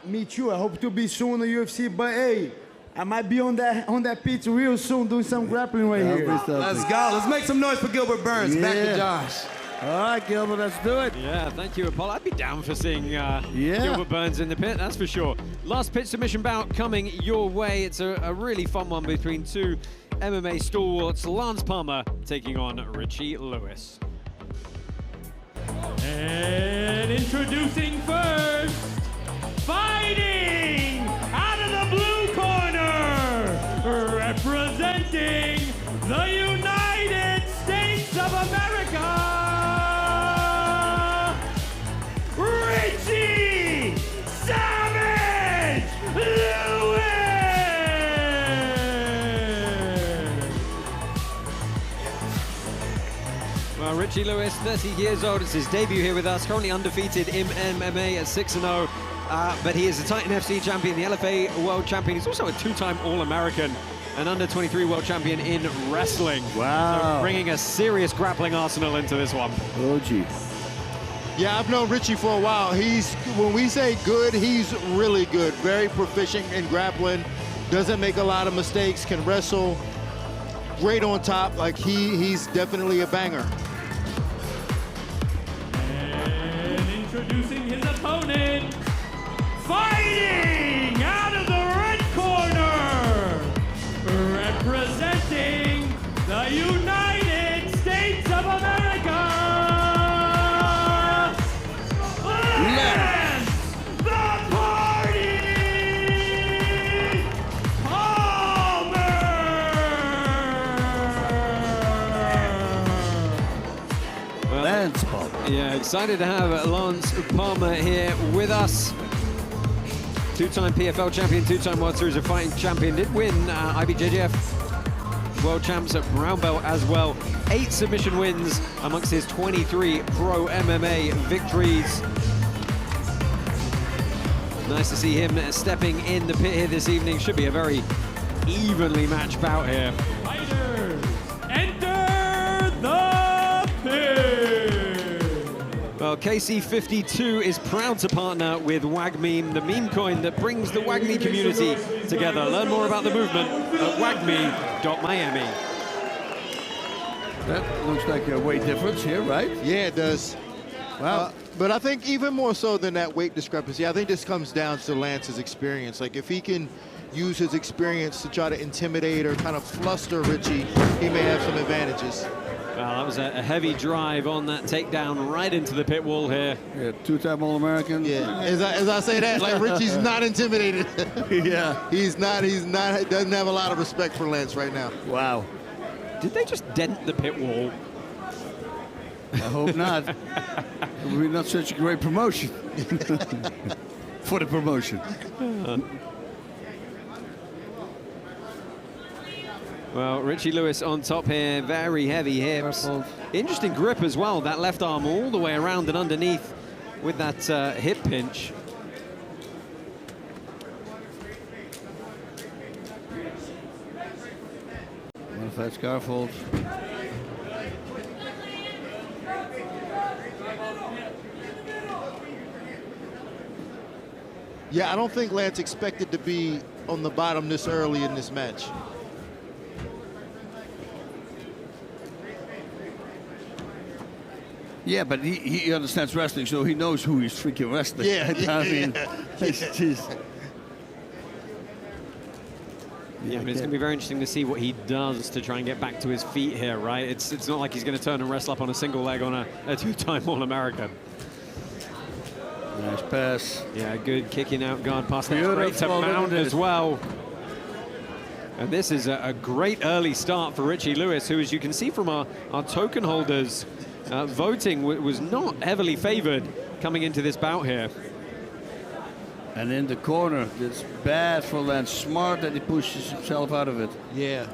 me too. I hope to be soon in the UFC. But hey, I might be on that pitch real soon, doing some grappling right here. Let's go. Let's make some noise for Gilbert Burns. Yeah. Back to Josh. All right, Gilbert, let's do it. Yeah, thank you, Apollo. I'd be down for seeing Gilbert Burns in the pit, that's for sure. Last pit submission bout coming your way. It's a really fun one between two MMA stalwarts. Lance Palmer taking on Richie Lewis. And introducing first, fighting out of the blue corner, representing the United States of America, Richie Savage Lewis! Well, Richie Lewis, 30 years old. It's his debut here with us. Currently undefeated in MMA at 6-0. But he is a Titan FC champion, the LFA world champion. He's also a two-time All-American, an under-23 world champion in wrestling. Wow. So bringing a serious grappling arsenal into this one. Oh, gee. Yeah, I've known Richie for a while. When we say good, he's really good. Very proficient in grappling. Doesn't make a lot of mistakes. Can wrestle. Great on top. Like he's definitely a banger. And introducing his opponent, fighting out of the red corner, representing the United States of America, Lance the Party Palmer! Lance Palmer. Yeah, excited to have Lance Palmer here with us. Two-time PFL champion, two-time World Series of Fighting champion. Did win IBJJF World Champs at brown belt as well. 8 submission wins amongst his 23 pro MMA victories. Nice to see him stepping in the pit here this evening. Should be a very evenly matched bout here. Fighters, enter the pit! Well, KC52 is proud to partner with WagMeme, the meme coin that brings the WagMe community together. Learn more about the movement at wagme.miami. That looks like a weight difference here, right? Yeah, it does. Wow. But I think even more so than that weight discrepancy, I think this comes down to Lance's experience. Like if he can use his experience to try to intimidate or kind of fluster Richie, he may have some advantages. Well, that was a heavy drive on that takedown right into the pit wall here. Yeah, two-time All-American. Yeah, as I say that, like Richie's not intimidated. Yeah. He's not, doesn't have a lot of respect for Lance right now. Wow. Did they just dent the pit wall? I hope not. It would be not such a great promotion. For the promotion. Well, Richie Lewis on top here, very heavy hips. Interesting grip as well, that left arm all the way around and underneath with that hip pinch. Modified scaffold. Yeah, I don't think Lance expected to be on the bottom this early in this match. Yeah, but he understands wrestling, so he knows who he's freaking wrestling. Yeah, I mean, yeah. it's Yeah, I mean, it's going to be very interesting to see what he does to try and get back to his feet here, right? It's not like he's going to turn and wrestle up on a single leg on a two-time All-American. Nice pass. Yeah, good kicking out guard pass. That's great to mount as well. And this is a great early start for Richie Lewis, who, as you can see from our token holders, voting was not heavily favored coming into this bout here. And in the corner, it's bad for Lance. Smart that he pushes himself out of it. Yeah.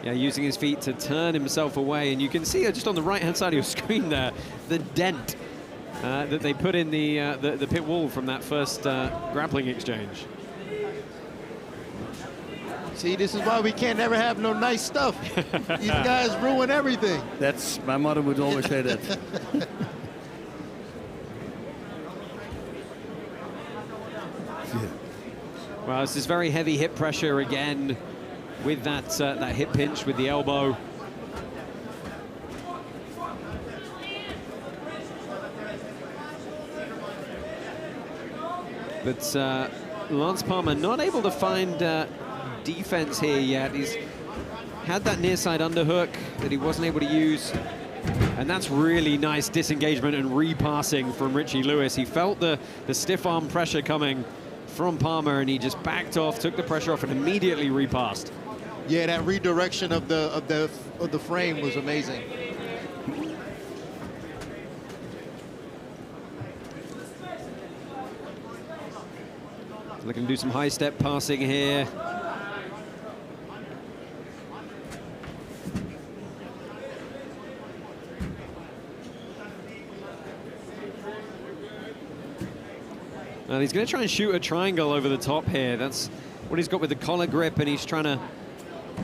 Yeah, using his feet to turn himself away. And you can see just on the right-hand side of your screen there, the dent that they put in the pit wall from that first grappling exchange. See, this is why we can't never have no nice stuff. These guys ruin everything. That's, my mother would always say that. Well, this is very heavy hip pressure again with that hip pinch with the elbow. But Lance Palmer not able to find defense here yet. He's had that near side underhook that he wasn't able to use. And that's really nice disengagement and repassing from Richie Lewis. He felt the stiff arm pressure coming from Palmer, and he just backed off, took the pressure off, and immediately repassed. Yeah, that redirection of the frame was amazing. Looking to do some high step passing here. Well, he's going to try and shoot a triangle over the top here. That's what he's got with the collar grip, and he's trying to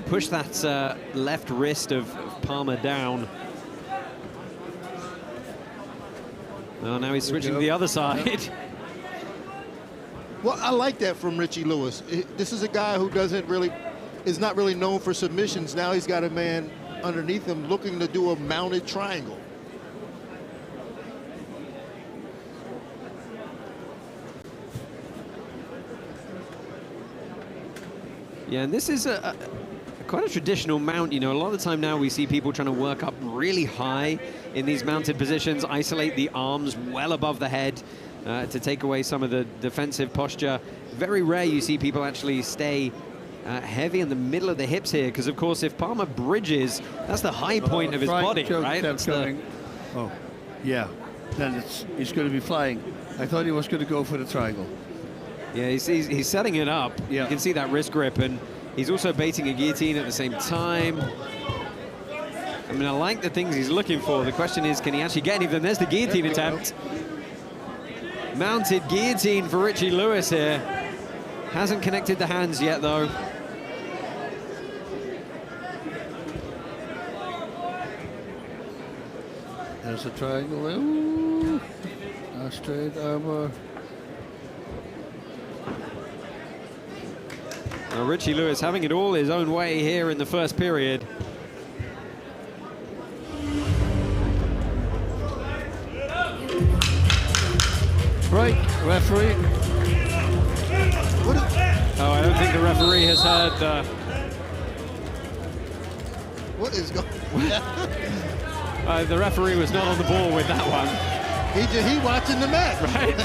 push that left wrist of Palmer down. Oh, now he's switching to the other side. Well, I like that from Richie Lewis. This is a guy who is not really known for submissions. Now he's got a man underneath him looking to do a mounted triangle. Yeah, and this is quite a traditional mount. You know, a lot of the time now we see people trying to work up really high in these mounted positions, isolate the arms well above the head to take away some of the defensive posture. Very rare you see people actually stay heavy in the middle of the hips here, because of course if Palmer bridges, that's the high point of his body, right? That's Oh, yeah. Then he's going to be flying. I thought he was going to go for the triangle. Yeah, he's setting it up. Yeah. You can see that wrist grip, and he's also baiting a guillotine at the same time. I mean, I like the things he's looking for. The question is, can he actually get any of them? There's the guillotine attempt. Mounted guillotine for Richie Lewis here. Hasn't connected the hands yet, though. There's a triangle. Ooh. A straight armor. Now, Richie Lewis having it all his own way here in the first period. Break, referee. Oh, I don't think the referee has heard. What is going on? The referee was not on the ball with that one. He watching the match. Right.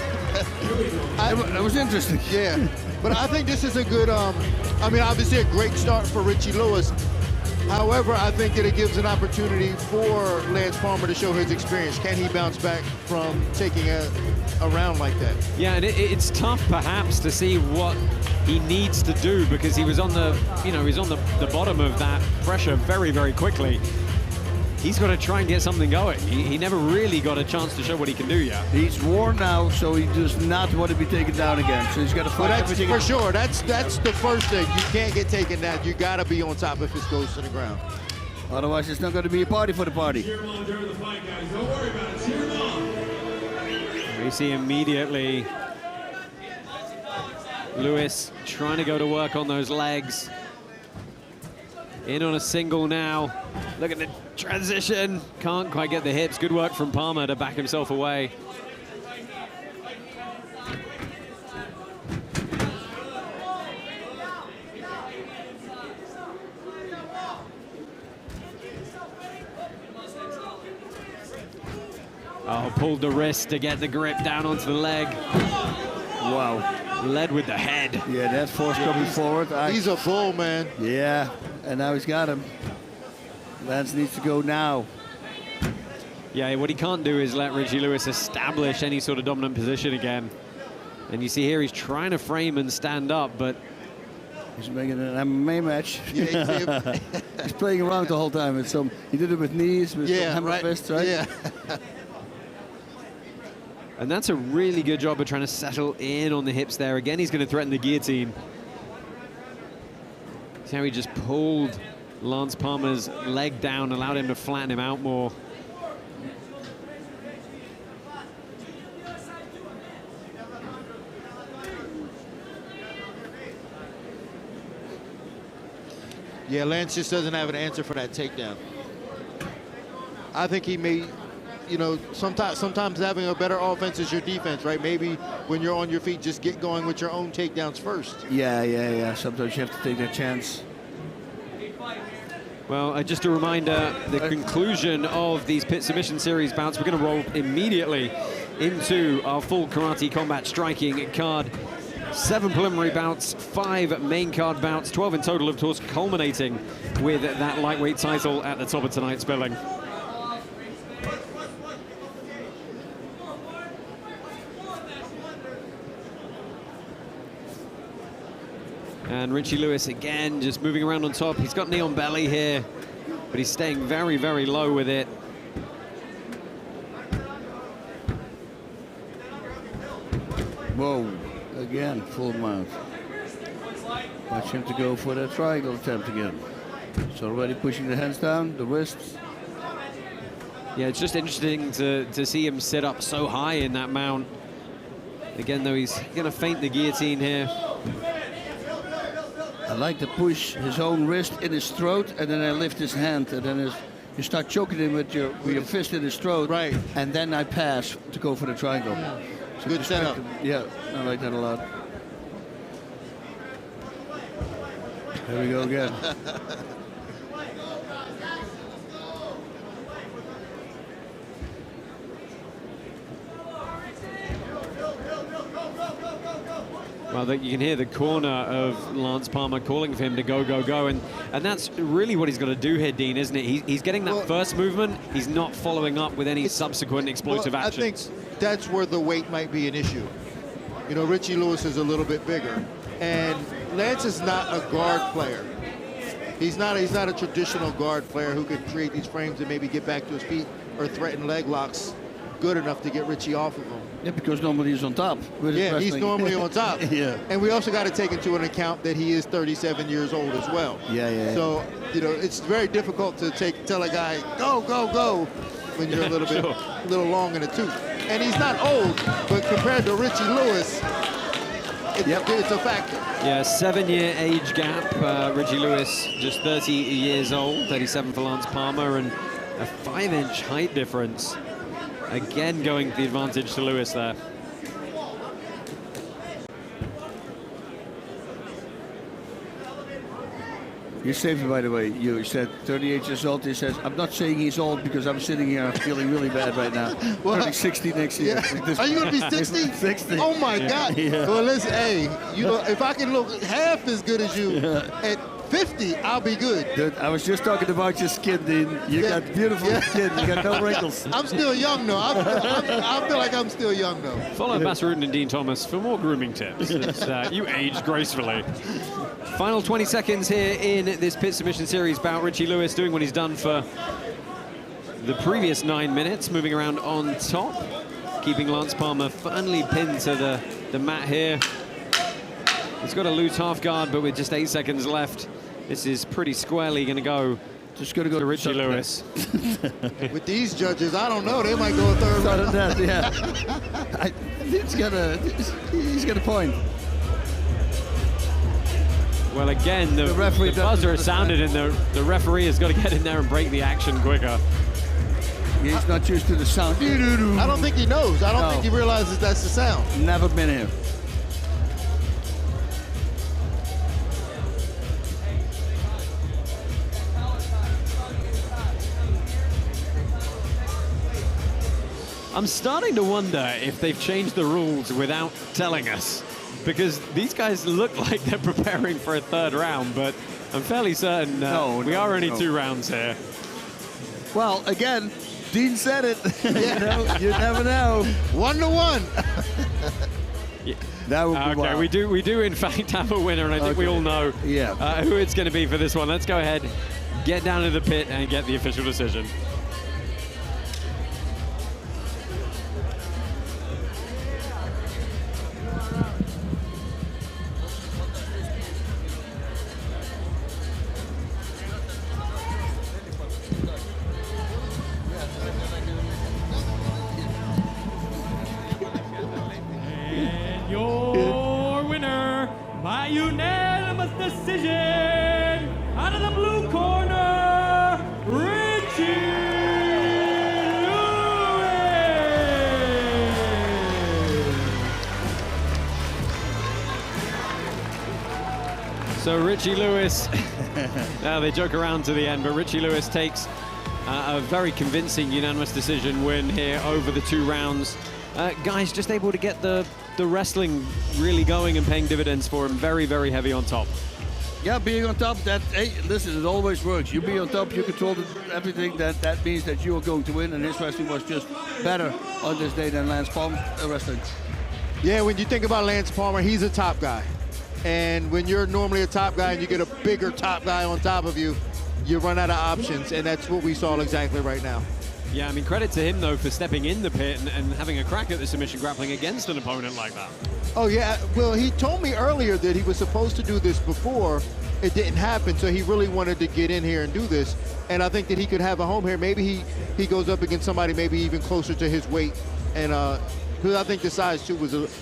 That was interesting. Yeah, but I think this is a good, I mean, obviously a great start for Richie Lewis. However, I think that it gives an opportunity for Lance Palmer to show his experience. Can he bounce back from taking a round like that? Yeah, and it's tough perhaps to see what he needs to do, because he was on the, he's on the bottom of that pressure very, very quickly. He's got to try and get something going. He never really got a chance to show what he can do yet. He's worn now, so he does not want to be taken down again. So he's got to fight everything. For sure. That's the first thing. You can't get taken down. You got to be on top if it goes to the ground. Otherwise, it's not going to be a party for the party. Cheer him on during the fight, guys. Don't worry about it. Cheer him on. We see immediately Lewis trying to go to work on those legs. In on a single now. Look at the transition. Can't quite get the hips. Good work from Palmer to back himself away. Oh, pulled the wrist to get the grip down onto the leg. Wow. Led with the head. Yeah, that force coming forward. He's a bull, man. Yeah, and now he's got him. Lance needs to go now. Yeah, what he can't do is let Richie Lewis establish any sort of dominant position again. And you see here he's trying to frame and stand up, but he's making an MMA match. Yeah, he's playing around the whole time. With some, he did it with knees, with some hammer fists, right? Yeah. And that's a really good job of trying to settle in on the hips there. Again, he's going to threaten the guillotine. See how he just pulled Lance Palmer's leg down, allowed him to flatten him out more. Yeah, Lance just doesn't have an answer for that takedown. I think he may, you know, sometimes having a better offense is your defense, right? Maybe when you're on your feet, just get going with your own takedowns first. Yeah. Sometimes you have to take that chance. Well, just a reminder, the conclusion of these pit submission series bouts, we're going to roll immediately into our full karate combat striking card. 7 preliminary bouts, 5 main card bouts, 12 in total, of course, culminating with that lightweight title at the top of tonight's billing. And Richie Lewis again just moving around on top. He's got knee on belly here, but he's staying very, very low with it. Whoa, again, full mount. Watch him to go for that triangle attempt again. He's already pushing the hands down, the wrists. Yeah, it's just interesting to see him sit up so high in that mount. Again, though, he's going to feint the guillotine here. I like to push his own wrist in his throat, and then I lift his hand, and then you start choking him with your fist in his throat. Right. And then I pass to go for the triangle. So Good setup. Yeah, I like that a lot. There we go again. Well, you can hear the corner of Lance Palmer calling for him to go, go, go. And that's really what he's got to do here, Dean, isn't it? He's getting that first movement. He's not following up with any subsequent explosive action. I think that's where the weight might be an issue. You know, Richie Lewis is a little bit bigger. And Lance is not a guard player. He's not a traditional guard player who could create these frames and maybe get back to his feet or threaten leg locks good enough to get Richie off of him. Yeah, because normally he's on top. Yeah, he's normally on top. Yeah. And we also got to take into an account that he is 37 years old as well. Yeah. So, you know, it's very difficult to tell a guy, go, go, go, when you're a little bit, little long in the tooth. And he's not old, but compared to Richie Lewis, it's a factor. Yeah, 7-year age gap. Richie Lewis, just 30 years old, 37 for Lance Palmer, and a 5-inch height difference. Again, going the advantage to Lewis there. You saved me, by the way. You said 38 years old. He says, I'm not saying he's old because I'm sitting here feeling really bad right now. Turning 60 next year. Yeah. Are you going to be 60? 60. Oh, my God. Yeah. Well, listen, hey, you know, if I can look half as good as you at 50, I'll be good. Dude, I was just talking about your skin, Dean. You got beautiful skin. You got no wrinkles. I'm still young, though. I feel like I'm still young, though. Follow Basarudin and Dean Thomas for more grooming tips. You age gracefully. Final 20 seconds here in this pit submission series bout. Richie Lewis doing what he's done for the previous 9 minutes, moving around on top, keeping Lance Palmer firmly pinned to the mat here. He's got a loose half guard, but with just 8 seconds left, this is pretty squarely going to go. Just going to go to Richie Lewis. With these judges, I don't know. They might go a third round. That, yeah. He's got a point. Well, again, the buzzer has sounded, and the referee has got to get in there and break the action quicker. He's not used to the sound. I don't think he knows. I don't think he realizes that's the sound. Never been here. I'm starting to wonder if they've changed the rules without telling us, because these guys look like they're preparing for a third round, but I'm fairly certain we are only 2 rounds here. Well, again, Dean said it. You never know. 1-1. Yeah. That would be okay, wild. we do in fact have a winner, and I think we all know who it's going to be for this one. Let's go ahead, get down to the pit, and get the official decision. And your winner by unanimous decision, out of the blue corner, Richie Lewis. So Richie Lewis, now they joke around to the end, but Richie Lewis takes a very convincing unanimous decision win here over the 2 rounds. Guys, just able to get the wrestling really going and paying dividends for him. Very, very heavy on top. Yeah, being on top, hey, listen, it always works. You be on top, you control everything. That means that you are going to win, and his wrestling was just better on this day than Lance Palmer wrestling. Yeah, when you think about Lance Palmer, he's a top guy. And when you're normally a top guy and you get a bigger top guy on top of you, you run out of options, and that's what we saw exactly right now. Yeah, I mean, credit to him, though, for stepping in the pit and having a crack at the submission grappling against an opponent like that. Oh, yeah. Well, he told me earlier that he was supposed to do this before. It didn't happen, so he really wanted to get in here and do this. And I think that he could have a home here. Maybe he goes up against somebody maybe even closer to his weight. And because I think the size, too,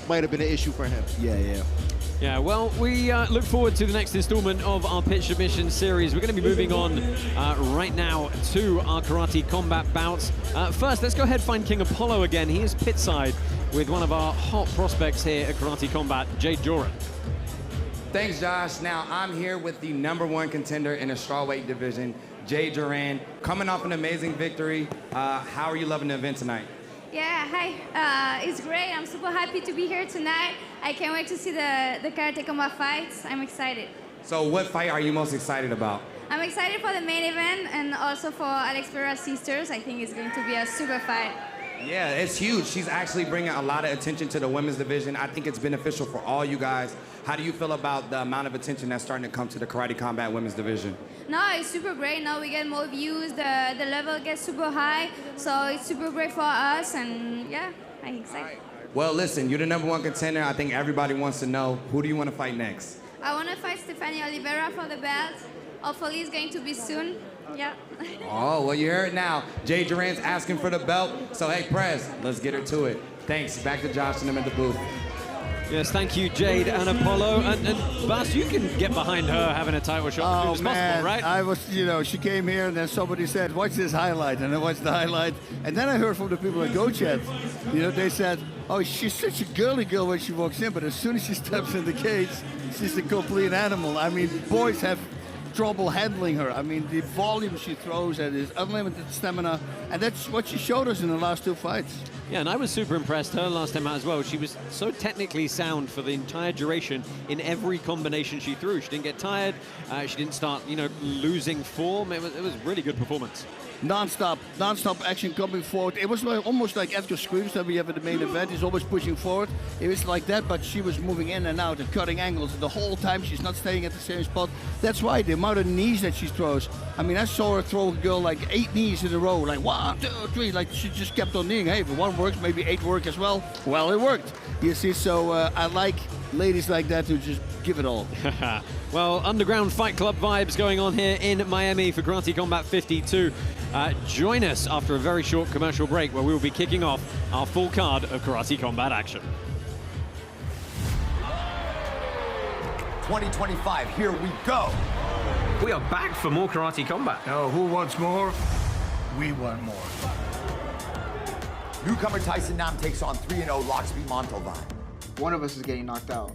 might have been an issue for him. Yeah. Yeah, well, we look forward to the next installment of our Pit Submission series. We're going to be moving on right now to our Karate Combat bouts. First, let's go ahead and find King Apollo again. He is pitside with one of our hot prospects here at Karate Combat, Jade Joran. Thanks, Josh. Now, I'm here with the #1 contender in the strawweight division, Jade Joran, coming off an amazing victory. How are you loving the event tonight? Yeah, hi. It's great. I'm super happy to be here tonight. I can't wait to see the Karate Combat fights. I'm excited. So what fight are you most excited about? I'm excited for the main event and also for Alex Pereira's sisters. I think it's going to be a super fight. Yeah, it's huge. She's actually bringing a lot of attention to the women's division. I think it's beneficial for all you guys. How do you feel about the amount of attention that's starting to come to the Karate Combat women's division? No, it's super great. Now we get more views. The level gets super high. So it's super great for us. And yeah, I'm excited. Well, listen, you're the #1 contender. I think everybody wants to know, who do you want to fight next? I want to fight Stephanie Oliveira for the belt. Hopefully it's going to be soon. Yeah. Oh, well, you heard it now. Jade Joran's asking for the belt. So, hey, Prez, let's get her to it. Thanks. Back to Josh and them at the booth. Yes, thank you, Jade and Apollo. And Bas, you can get behind her having a title shot as soon as possible, right? I was, she came here and then somebody said, watch this highlight. And I watched the highlight. And then I heard from the people at GoChat, they said, oh, she's such a girly girl when she walks in, but as soon as she steps in the cage, she's a complete animal. I mean, boys have trouble handling her. I mean, the volume she throws and his unlimited stamina, and that's what she showed us in the last 2 fights. Yeah, and I was super impressed her last time out as well. She was so technically sound for the entire duration in every combination she threw. She didn't get tired. She didn't start, losing form. It was a really good performance. Non-stop action coming forward. It was almost like Edgar Screams that we have at the main event. He's always pushing forward. It was like that, but she was moving in and out and cutting angles the whole time. She's not staying at the same spot. That's why the amount of knees that she throws. I mean, I saw her throw a girl like 8 knees in a row, like 1, 2, 3. Like she just kept on kneeing. Hey, if one works, maybe 8 work as well. Well, it worked. You see, so I like ladies like that who just give it all. Well, Underground Fight Club vibes going on here in Miami for Karate Combat 52. Join us after a very short commercial break where we will be kicking off our full card of Karate Combat action. 2025, here we go. We are back for more Karate Combat. No, who wants more? We want more. Newcomer Tyson Nam takes on 3-0 Locksby Montalvan. One of us is getting knocked out.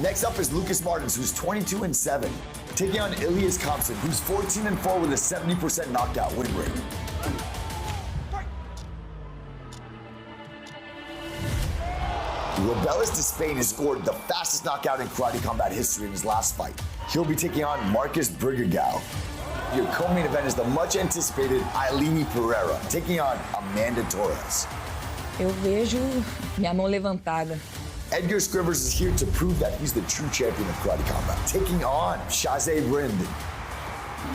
Next up is Lucas Martins, who's 22-7, taking on Ilias Thompson, who's 14-4 with a 70% knockout win rate. Robelis Despain has scored the fastest knockout in karate combat history in his last fight. He'll be taking on Marcus Brigagao. Your co-main event is the much-anticipated Ailene Pereira, taking on Amanda Torres. Eu vejo minha mão levantada. Edgar Scrivers is here to prove that he's the true champion of karate combat, taking on Shazay Brindon.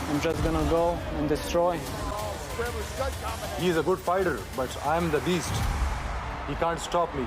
I'm just gonna go and destroy. He's a good fighter, but I'm the beast. He can't stop me.